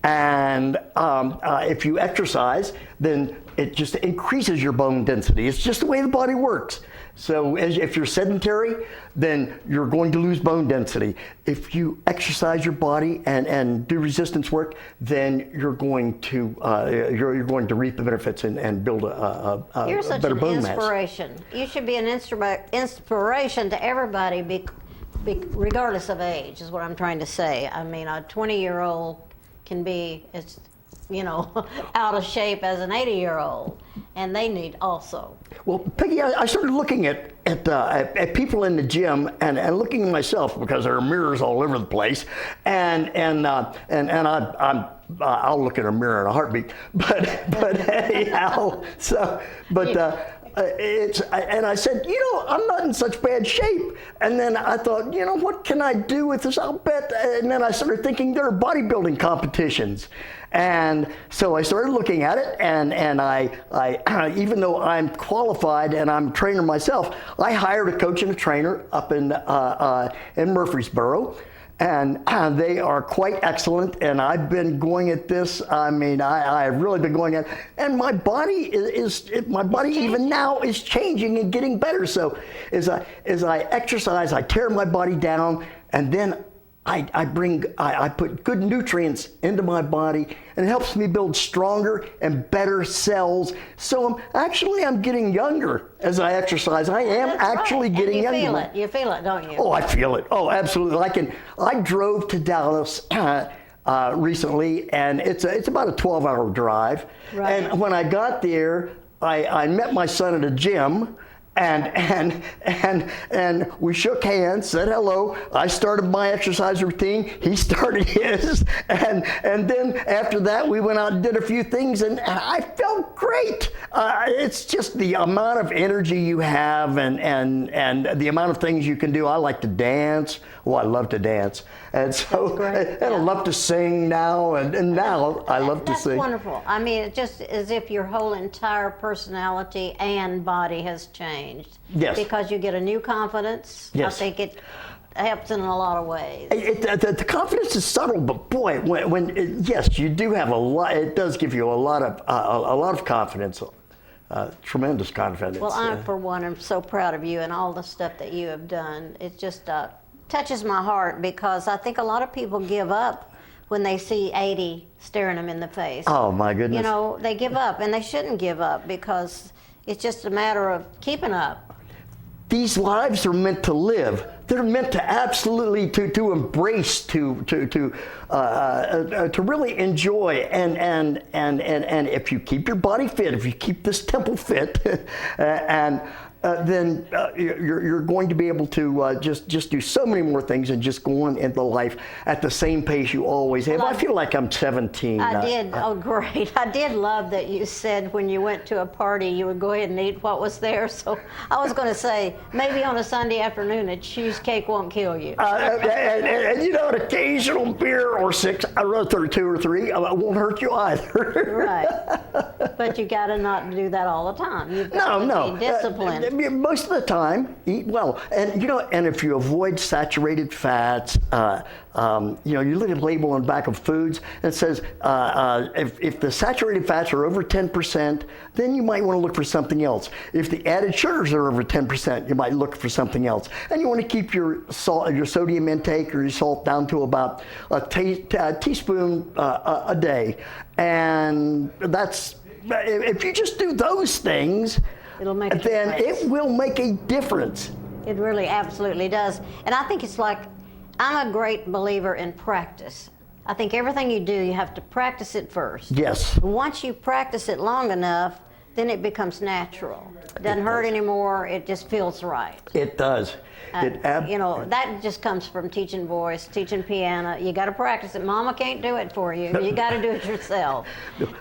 And if you exercise, then it just increases your bone density. It's just the way the body works. So if you're sedentary, then you're going to lose bone density. If you exercise your body and do resistance work, then you're going to reap the benefits and build a You're such better an bone mass. inspiration. You should be an inspiration to everybody, regardless of age, is what I'm trying to say. I mean, a 20-year-old can be out of shape as an 80-year-old, and they need also. Well, Peggy, I started looking at people in the gym and looking at myself, because there are mirrors all over the place, and I'll look in a mirror in a heartbeat, but anyhow, and I said, I'm not in such bad shape. And then I thought, what can I do with this? I'll bet. And then I started thinking there are bodybuilding competitions. And so I started looking at it, and I even though I'm qualified and I'm a trainer myself, I hired a coach and a trainer up in Murfreesboro. And they are quite excellent, and I've been going at this. I mean, I've really been going at it, and my body even now is changing and getting better. So as I exercise, I tear my body down, and then I put good nutrients into my body, and it helps me build stronger and better cells. So I'm getting younger as I exercise. I am actually getting younger. You feel it, don't you? Oh, I feel it. Oh, absolutely. I drove to Dallas recently, and it's about a 12-hour drive. Right. And when I got there, I met my son at a gym. And we shook hands, said hello. I started my exercise routine. He started his. And then after that, we went out and did a few things, and I felt great. It's just the amount of energy you have and the amount of things you can do. I like to dance. Oh, I love to dance. And so, and I love to sing now, and now I love to sing. That's wonderful. I mean, it's just as if your whole entire personality and body has changed. Yes. Because you get a new confidence. Yes. I think it helps in a lot of ways. The confidence is subtle, but boy, yes, you do have a lot. It does give you a lot of confidence. Tremendous confidence. Well, I, for one, am so proud of you and all the stuff that you have done. It just touches my heart, because I think a lot of people give up when they see 80 staring them in the face. Oh, my goodness. You know, they give up, and they shouldn't give up, because it's just a matter of keeping up. These lives are meant to live. They're meant to absolutely to embrace, to really enjoy, and if you keep your body fit, if you keep this temple fit, then you're going to be able to just do so many more things and just go on into life at the same pace you always have. I feel like I'm 17. I did. Oh, great. I did love that you said when you went to a party you would go ahead and eat what was there. So I was going to say, maybe on a Sunday afternoon a cheesecake won't kill you. And you know, an occasional beer or 6, I'd rather 2 or 3, won't hurt you either. Right. But you got to not do that all the time. You've got to be disciplined. Most of the time, eat well, and you know, and if you avoid saturated fats, you know, you look at the label on the back of foods, and it says if the saturated fats are over 10%, then you might want to look for something else. If the added sugars are over 10%, you might look for something else, and you want to keep your salt, your sodium intake or your salt down to about a teaspoon a day, and that's if you just do those things. It'll make a then difference. It will make a difference. It really absolutely does. And I think it's like, I'm a great believer in practice. I think everything you do, you have to practice it first. Yes. Once you practice it long enough, then it becomes natural. It doesn't hurt anymore, it just feels right. It does. You know, that just comes from teaching voice, teaching piano. You got to practice it. Mama can't do it for you. You got to do it yourself,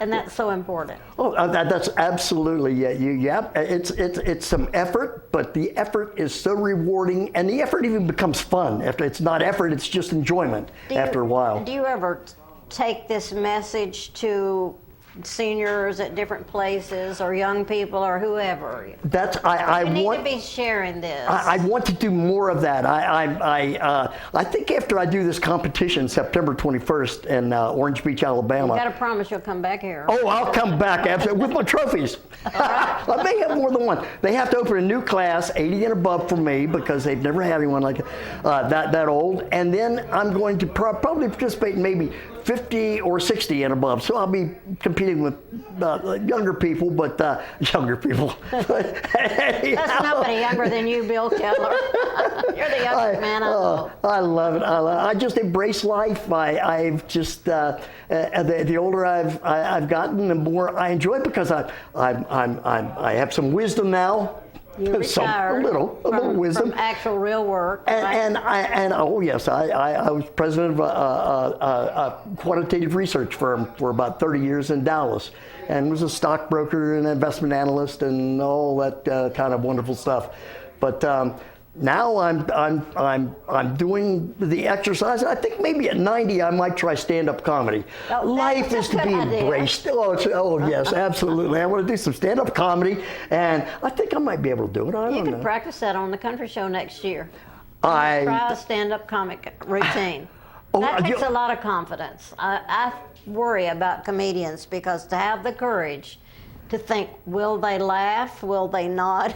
and that's so important. Oh, that's absolutely It's some effort, but the effort is so rewarding, and the effort even becomes fun. After it's not effort, it's just enjoyment after a while. Do you ever take this message to seniors at different places, or young people, or whoever? You need to be sharing this. I want to do more of that. I think after I do this competition September 21st in Orange Beach, Alabama. You got to promise you'll come back here. Oh, I'll come back absolutely with my trophies. I may have more than one. They have to open a new class, 80 and above for me, because they've never had anyone like that old. And then I'm going to probably participate in maybe 50 or 60 and above. So I'll be competing with younger people, but younger people. That's nobody younger than you, Bill Keller. You're the youngest man I know. I love it. I just embrace life. I've just the older I've gotten, the more I enjoy it, because I have some wisdom now. You're retired. A little wisdom. From actual real work. And oh yes, I was president of a quantitative research firm for about 30 years in Dallas, and was a stockbroker and investment analyst and all that kind of wonderful stuff. But now I'm doing the exercise. I think maybe at 90 I might try stand-up comedy. Life is to be embraced. Oh yes, absolutely. I want to do some stand-up comedy, and I think I might be able to do it. I don't know. You can practice that on the country show next year. Try a stand-up comic routine. That takes a lot of confidence. I worry about comedians, because to have the courage to think, will they laugh? Will they not?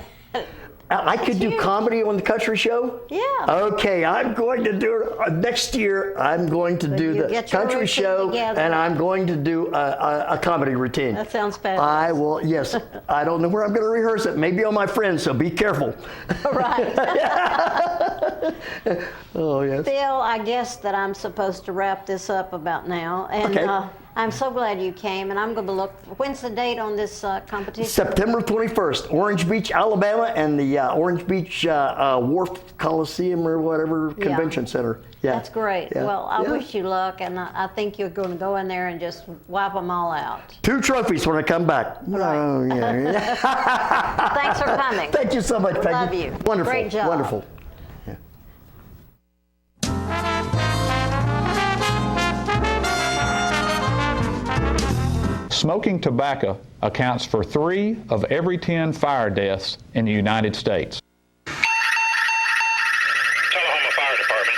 I could do comedy on the country show? Yeah. Okay, I'm going to do it next year. I'm going to do the country show, and I'm going to do a comedy routine. That sounds fabulous. I will, yes. I don't know where I'm going to rehearse it. Maybe on my friends, so be careful. Right. Oh, yes. Bill, I guess that I'm supposed to wrap this up about now. And okay. I'm so glad you came, and I'm going to look. When's the date on this competition? September 21st, Orange Beach, Alabama, and the Orange Beach Wharf Coliseum or whatever Convention Center. Yeah. That's great. Yeah. Well, I wish you luck, and I think you're going to go in there and just wipe them all out. 2 trophies when I come back. Right. Oh, yeah. Thanks for coming. Thank you so much, Peggy. Love you. Wonderful. Great job. Wonderful. Smoking tobacco accounts for 3 of every 10 fire deaths in the United States. Tullahoma Fire Department.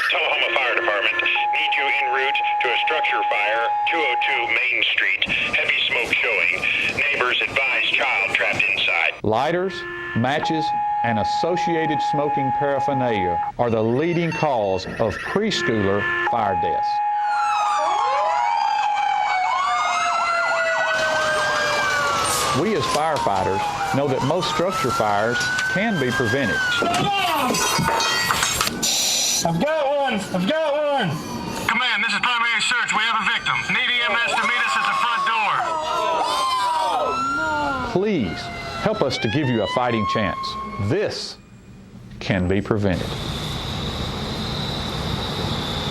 Need you en route to a structure fire, 202 Main Street. Heavy smoke showing. Neighbors advise child trapped inside. Lighters, matches, and associated smoking paraphernalia are the leading cause of preschooler fire deaths. We as firefighters know that most structure fires can be prevented. I've got one! Command, this is primary search. We have a victim. Need EMS to meet us at the front door. Please help us to give you a fighting chance. This can be prevented.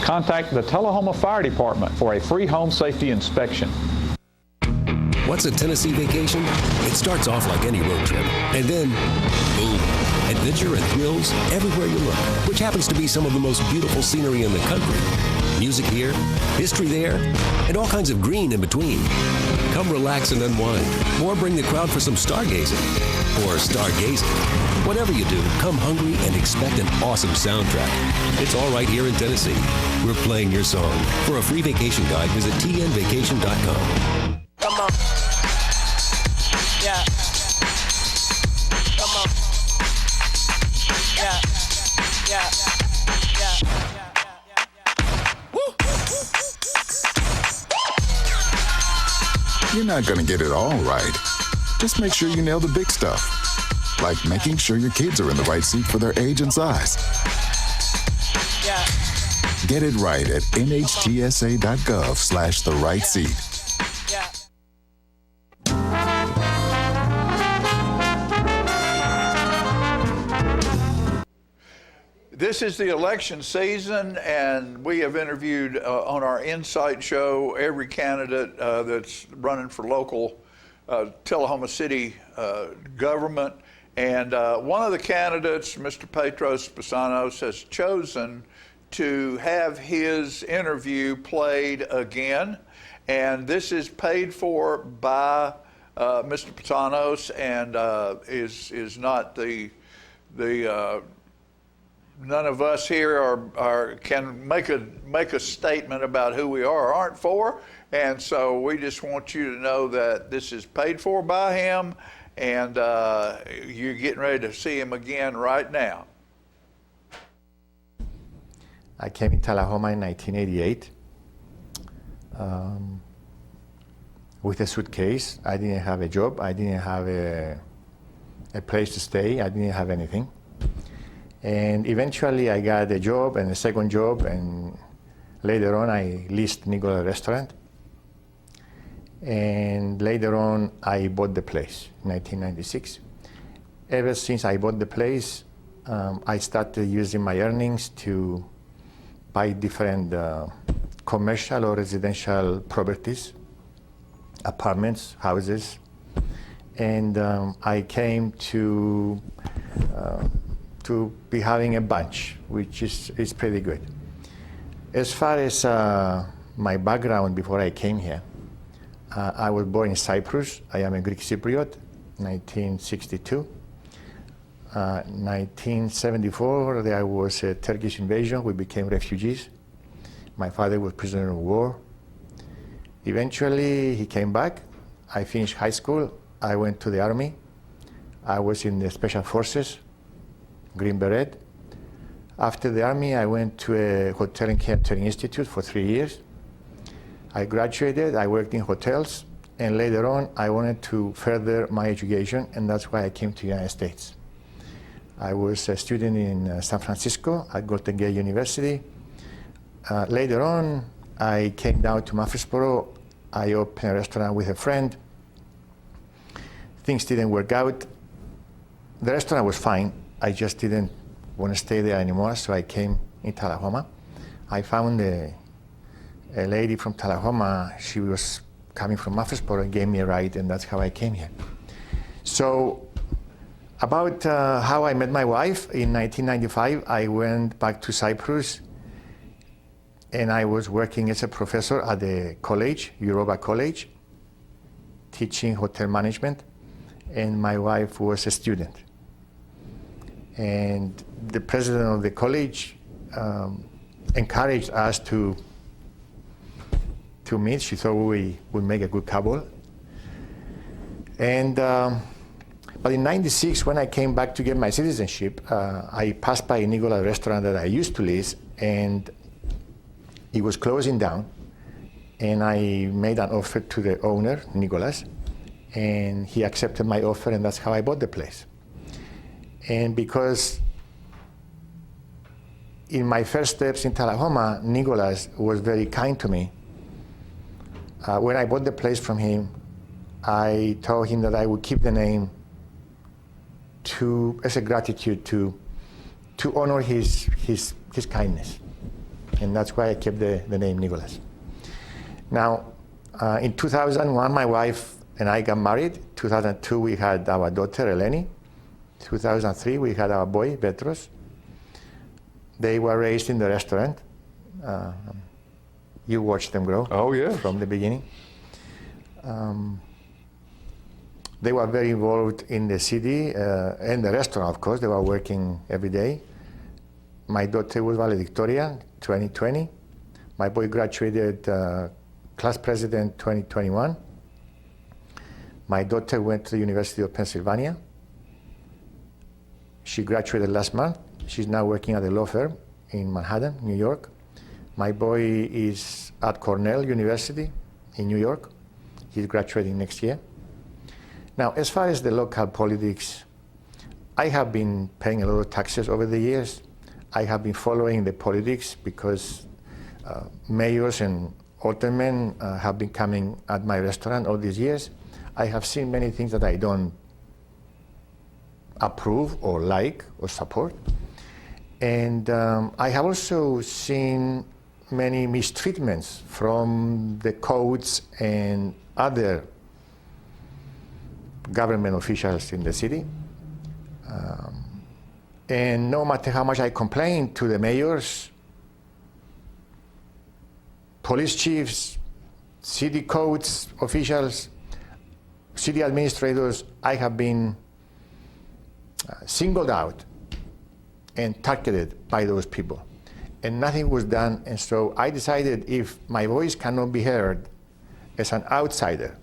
Contact the Tullahoma Fire Department for a free home safety inspection. What's a Tennessee vacation? It starts off like any road trip, and then, boom, adventure and thrills everywhere you look, which happens to be some of the most beautiful scenery in the country. Music here, history there, and all kinds of green in between. Come relax and unwind, or bring the crowd for some stargazing, or stargazing. Whatever you do, come hungry and expect an awesome soundtrack. It's all right here in Tennessee. We're playing your song. For a free vacation guide, visit tnvacation.com. Come on. Yeah. Come on. Yeah. Yeah. Yeah. Woo. You're not going to get it all right. Just make sure you nail the big stuff, like making sure your kids are in the right seat for their age and size. Yeah. Get it right at nhtsa.gov/the-right-seat. Yeah. This is the election season, and we have interviewed on our Insight show every candidate that's running for local Tullahoma City government. And one of the candidates, Mr. Petros Pasanos, has chosen to have his interview played again. And this is paid for by Mr. Pasanos, and is not the none of us here can make a statement about who we are or aren't for, and so we just want you to know that this is paid for by him, and you're getting ready to see him again right now. I came in Tullahoma in 1988 with a suitcase. I didn't have a job. I didn't have a place to stay. I didn't have anything. And eventually I got a job and a second job, and later on I leased Nicola Restaurant. And later on I bought the place in 1996. Ever since I bought the place, I started using my earnings to buy different commercial or residential properties, apartments, houses. And I came to be having a bunch, which is pretty good. As far as my background before I came here, I was born in Cyprus. I am a Greek Cypriot, 1962. 1974, there was a Turkish invasion. We became refugees. My father was prisoner of war. Eventually, he came back. I finished high school. I went to the army. I was in the Special Forces, Green Beret. After the army, I went to a hotel and catering institute for 3 years. I graduated, I worked in hotels, and later on, I wanted to further my education, and that's why I came to the United States. I was a student in San Francisco at Golden Gate University. Later on, I came down to Murfreesboro I opened a restaurant with a friend. Things didn't work out. The restaurant was fine. I just didn't want to stay there anymore, so I came in Tullahoma. I found a lady from Tullahoma. She was coming from Murfreesboro and gave me a ride, and that's how I came here. So about how I met my wife, in 1995, I went back to Cyprus, and I was working as a professor at the college, Europa College, teaching hotel management, and my wife was a student. And the president of the college encouraged us to meet. She thought we would make a good couple. And but in '96, when I came back to get my citizenship, I passed by a Nicolas restaurant that I used to lease, and it was closing down. And I made an offer to the owner, Nicolas, and he accepted my offer, and that's how I bought the place. And because in my first steps in Tullahoma, Nicolas was very kind to me. When I bought the place from him, I told him that I would keep the name as a gratitude to honor his kindness. And that's why I kept the name Nicolas. Now, in 2001, my wife and I got married. 2002, we had our daughter, Eleni. 2003, we had our boy, Petros. They were raised in the restaurant. You watched them grow. Oh, yeah. From the beginning. They were very involved in the city and the restaurant, of course. They were working every day. My daughter was valedictorian, 2020. My boy graduated class president, 2021. My daughter went to the University of Pennsylvania. She graduated last month. She's now working at a law firm in Manhattan, New York. My boy is at Cornell University in New York. He's graduating next year. Now, as far as the local politics, I have been paying a lot of taxes over the years. I have been following the politics because mayors and aldermen have been coming at my restaurant all these years. I have seen many things that I don't approve or like or support. And I have also seen many mistreatments from the codes and other government officials in the city. And no matter how much I complain to the mayors, police chiefs, city codes officials, city administrators, I have been singled out and targeted by those people. And nothing was done, and so I decided if my voice cannot be heard as an outsider,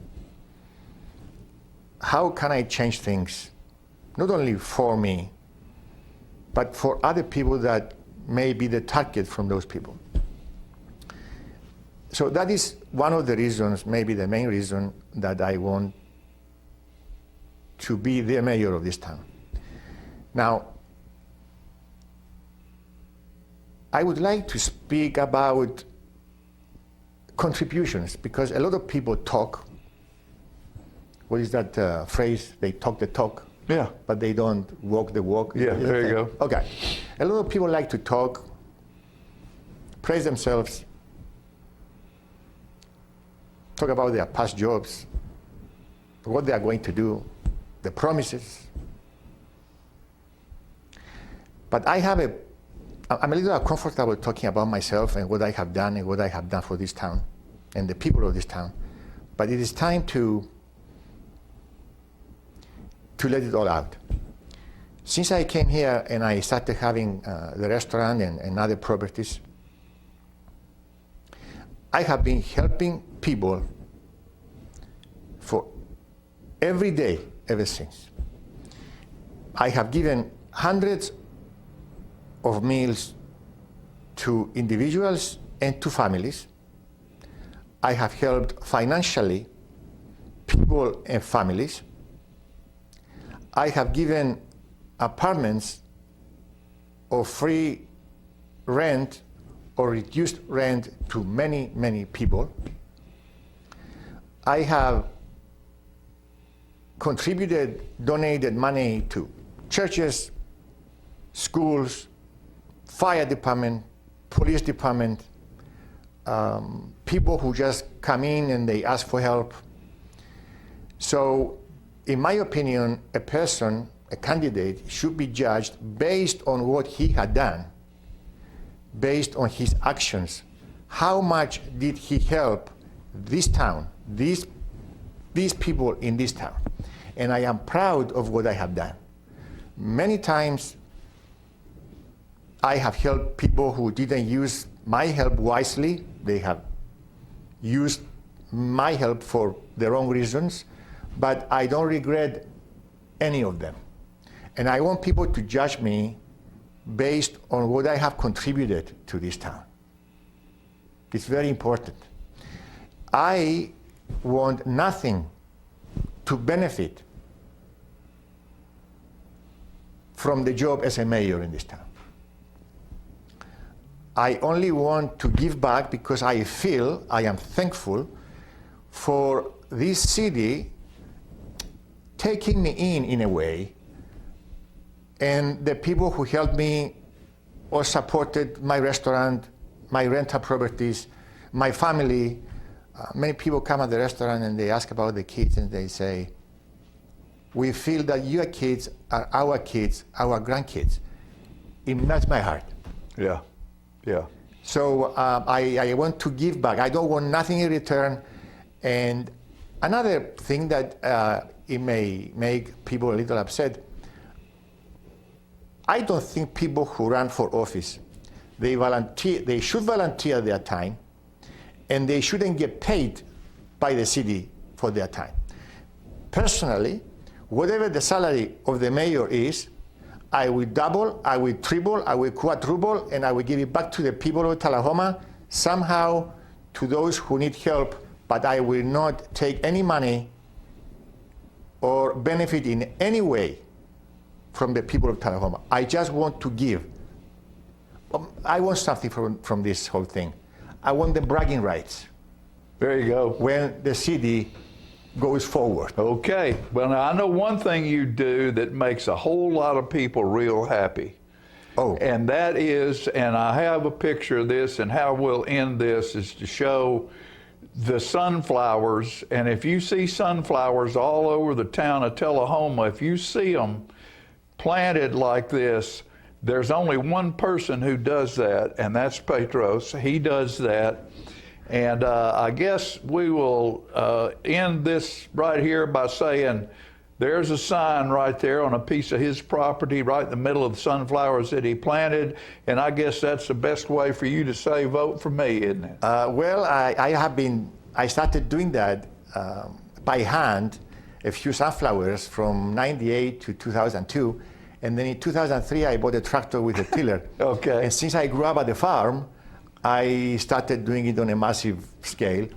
how can I change things, not only for me, but for other people that may be the target from those people? So that is one of the reasons, maybe the main reason, that I want to be the mayor of this town. Now, I would like to speak about contributions, because a lot of people talk. What is that phrase? They talk the talk. Yeah. But they don't walk the walk. Yeah, there you go. Okay. A lot of people like to talk, praise themselves, talk about their past jobs, what they are going to do, the promises. But I'm a little uncomfortable talking about myself and what I have done and what I have done for this town and the people of this town. But it is time to let it all out. Since I came here and I started having the restaurant and other properties, I have been helping people for every day ever since. I have given hundreds of meals to individuals and to families. I have helped financially people and families. I have given apartments of free rent or reduced rent to many, many people. I have contributed, donated money to churches, schools, fire department, police department, people who just come in and they ask for help. So, in my opinion, a person, a candidate, should be judged based on what he had done, based on his actions. How much did he help this town, these people in this town? And I am proud of what I have done. Many times, I have helped people who didn't use my help wisely. They have used my help for the wrong reasons, but I don't regret any of them. And I want people to judge me based on what I have contributed to this town. It's very important. I want nothing to benefit from the job as a mayor in this town. I only want to give back because I feel, I am thankful for this city taking me in a way, and the people who helped me or supported my restaurant, my rental properties, my family. Many people come at the restaurant and they ask about the kids and they say, we feel that your kids are our grandkids. It melts my heart. Yeah. Yeah. So I want to give back. I don't want nothing in return. And another thing that it may make people a little upset, I don't think people who run for office, they should volunteer their time, and they shouldn't get paid by the city for their time. Personally, whatever the salary of the mayor is, I will double, I will triple, I will quadruple, and I will give it back to the people of Tullahoma, somehow to those who need help, but I will not take any money or benefit in any way from the people of Tullahoma. I just want to give. I want something from this whole thing. I want the bragging rights. There you go. When the city goes forward. Okay. Well, now I know one thing you do that makes a whole lot of people real happy. Oh. And that is, and I have a picture of this, and how we'll end this is to show the sunflowers. And if you see sunflowers all over the town of Tullahoma, if you see them planted like this, there's only one person who does that, and that's Petros. He does that. And I guess we will end this right here by saying there's a sign right there on a piece of his property right in the middle of the sunflowers that he planted, and I guess that's the best way for you to say vote for me, isn't it? Well, I started doing that by hand, a few sunflowers from 98 to 2002, and then in 2003 I bought a tractor with a tiller. Okay. And since I grew up at the farm, I started doing it on a massive scale.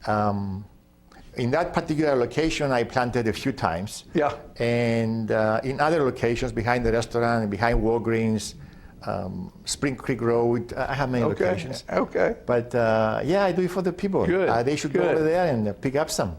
In that particular location, I planted a few times. Yeah. And in other locations, behind the restaurant, behind Walgreens, Spring Creek Road, I have many locations. Okay. But yeah, I do it for the people. Good. They should go over there and pick up some.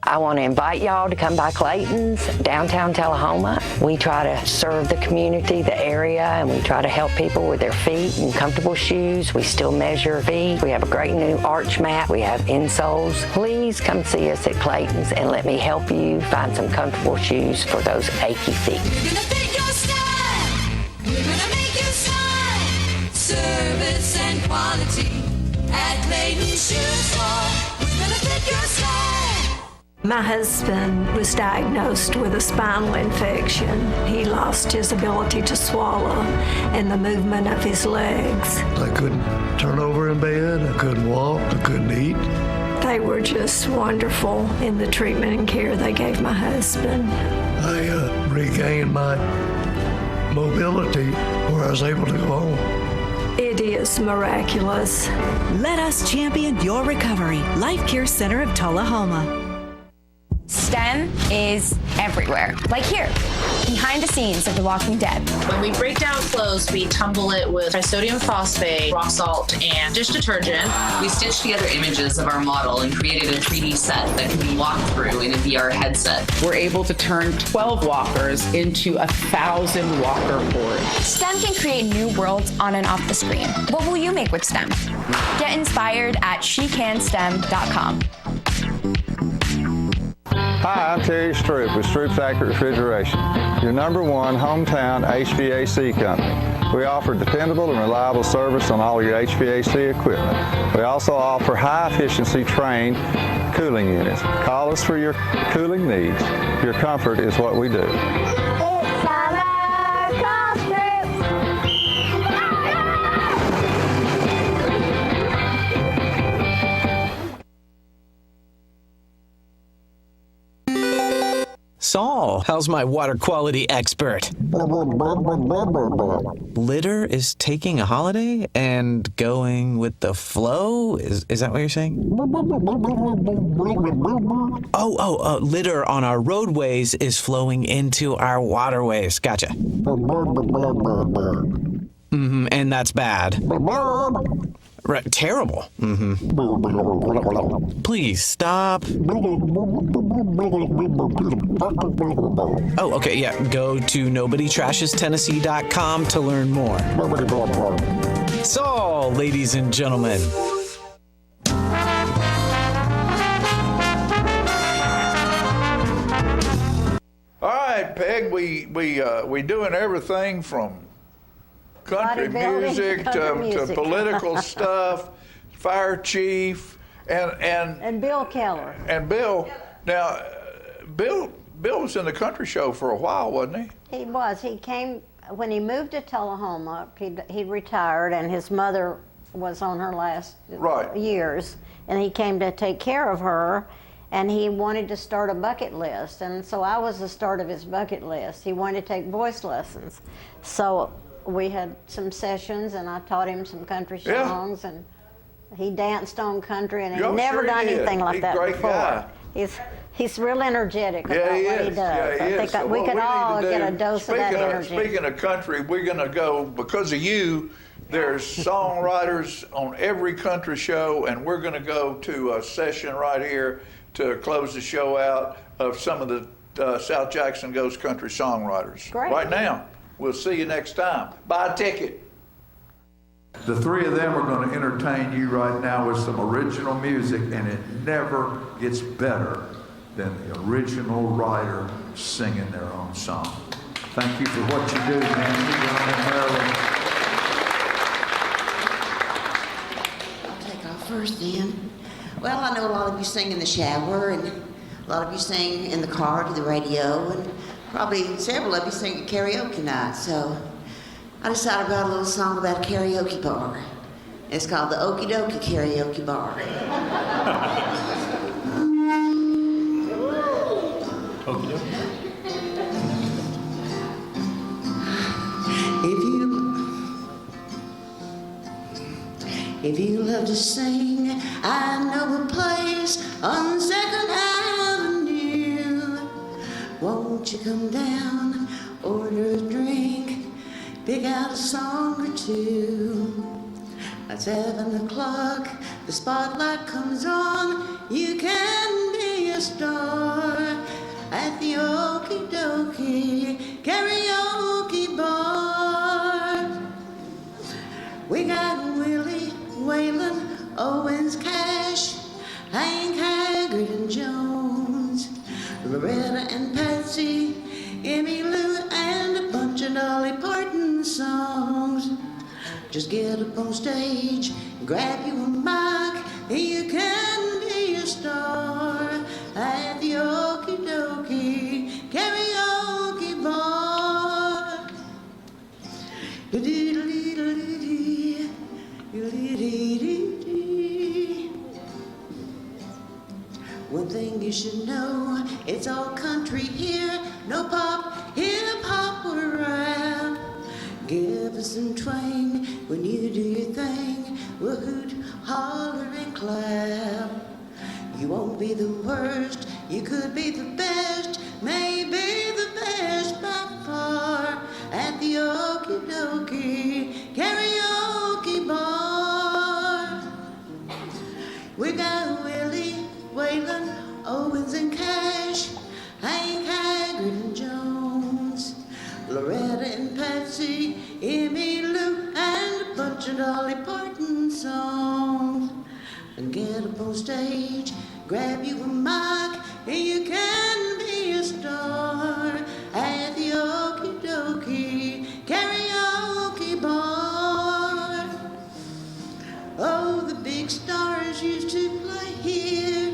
I want to invite y'all to come by Clayton's, downtown Tullahoma. We try to serve the community, the area, and we try to help people with their feet and comfortable shoes. We still measure feet. We have a great new arch mat. We have insoles. Please come see us at Clayton's and let me help you find some comfortable shoes for those achy feet. We're gonna fit your style. We're gonna make you smile. Service and quality at Clayton's Shoe Store. We're gonna fit your style. My husband was diagnosed with a spinal infection. He lost his ability to swallow and the movement of his legs. I couldn't turn over in bed, I couldn't walk, I couldn't eat. They were just wonderful in the treatment and care they gave my husband. I regained my mobility where I was able to go home. It is miraculous. Let us champion your recovery. Life Care Center of Tullahoma. STEM is everywhere. Like here, behind the scenes of The Walking Dead. When we break down clothes, we tumble it with trisodium phosphate, rock salt, and dish detergent. We stitched together images of our model and created a 3D set that can be walked through in a VR headset. We're able to turn 12 walkers into 1,000 walker boards. STEM can create new worlds on and off the screen. What will you make with STEM? Get inspired at shecanstem.com. Hi, I'm Terry Stroop with Stroop's Accurate Refrigeration, your #1 hometown HVAC company. We offer dependable and reliable service on all your HVAC equipment. We also offer high-efficiency trained cooling units. Call us for your cooling needs. Your comfort is what we do. Saul, how's my water quality expert? Litter is taking a holiday and going with the flow? Is that what you're saying? Litter on our roadways is flowing into our waterways. Gotcha. And that's bad. Right, terrible. Please stop. Oh, okay, yeah. Go to NobodyTrashesTennessee.com to learn more. So, ladies and gentlemen. All right, Peg, we doing everything from country music to political stuff, fire chief, and Bill Keller. And Bill, now, Bill was in the country show for a while, wasn't he? He was. He came, when he moved to Tullahoma, he retired, and his mother was on her last years, and he came to take care of her, and he wanted to start a bucket list, and so I was the start of his bucket list. He wanted to take voice lessons. So we had some sessions, and I taught him some country songs, and he danced on country, and he'd never done anything like that before. Guy. He's real energetic about what he does. I think we could all get a dose of that energy. Speaking of country, we're going to go, because of you, there's songwriters on every country show, and we're going to go to a session right here to close the show out of some of the South Jackson Goes Country songwriters. Great. Right now. We'll see you next time. Buy a ticket. The three of them are going to entertain you right now with some original music, and it never gets better than the original writer singing their own song. Thank you for what you do, Nancy, down in Maryland. I'll take off first then. Well, I know a lot of you sing in the shower, and a lot of you sing in the car to the radio, and probably several of you sing at karaoke night, so I decided to write a little song about a karaoke bar. It's called the Okie Dokie Karaoke Bar. Okie dokie. If you love to sing, I know a place on 2nd Avenue. Won't you come down, order a drink, pick out a song or two. At 7 o'clock, the spotlight comes on, you can be a star at the Okie Dokie Karaoke Bar. We got Willie, Waylon, Owens, Cash, Hank Haggard and Jones, Loretta and Patsy, Emmy Lou, and a bunch of Dolly Parton songs. Just get up on stage, grab you a mic, you can be a star at the Okie Dokie Karaoke Bar. One thing you should know, it's all country here, no pop, hip-hop or rap. Give us some twang when you do your thing, we'll hoot, holler and clap. You won't be the worst, You could be the best, maybe the best by far at the Okie Dokie Karaoke Bar. We got Willie, Waylon, Owens and Cash, Hank Haggard and Jones, Loretta and Patsy, Emmy Lou, and a bunch of Dolly Parton songs. And get up on stage, grab you a mic, and you can be a star at the Okie Dokie Karaoke Bar. Oh, the big stars used to play here.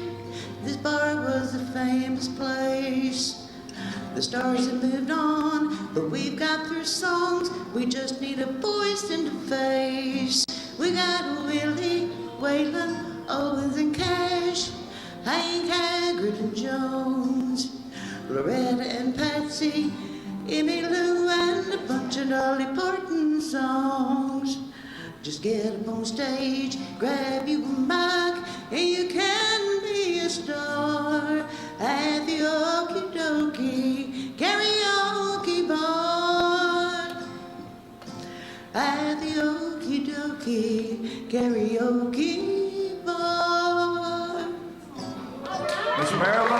This bar was a famous place. The stars have moved on, but we've got their songs. We just need a voice and a face. We got Willie, Waylon, Owens and Cash, Hank Haggard and Jones, Loretta and Patsy, Emmy Lou, and a bunch of Dolly Parton songs. Just get up on stage, grab you a mic, and you can be a star at the Okie Dokie Karaoke Bar. At the Okie Dokie Karaoke Bar. Miss Marilyn?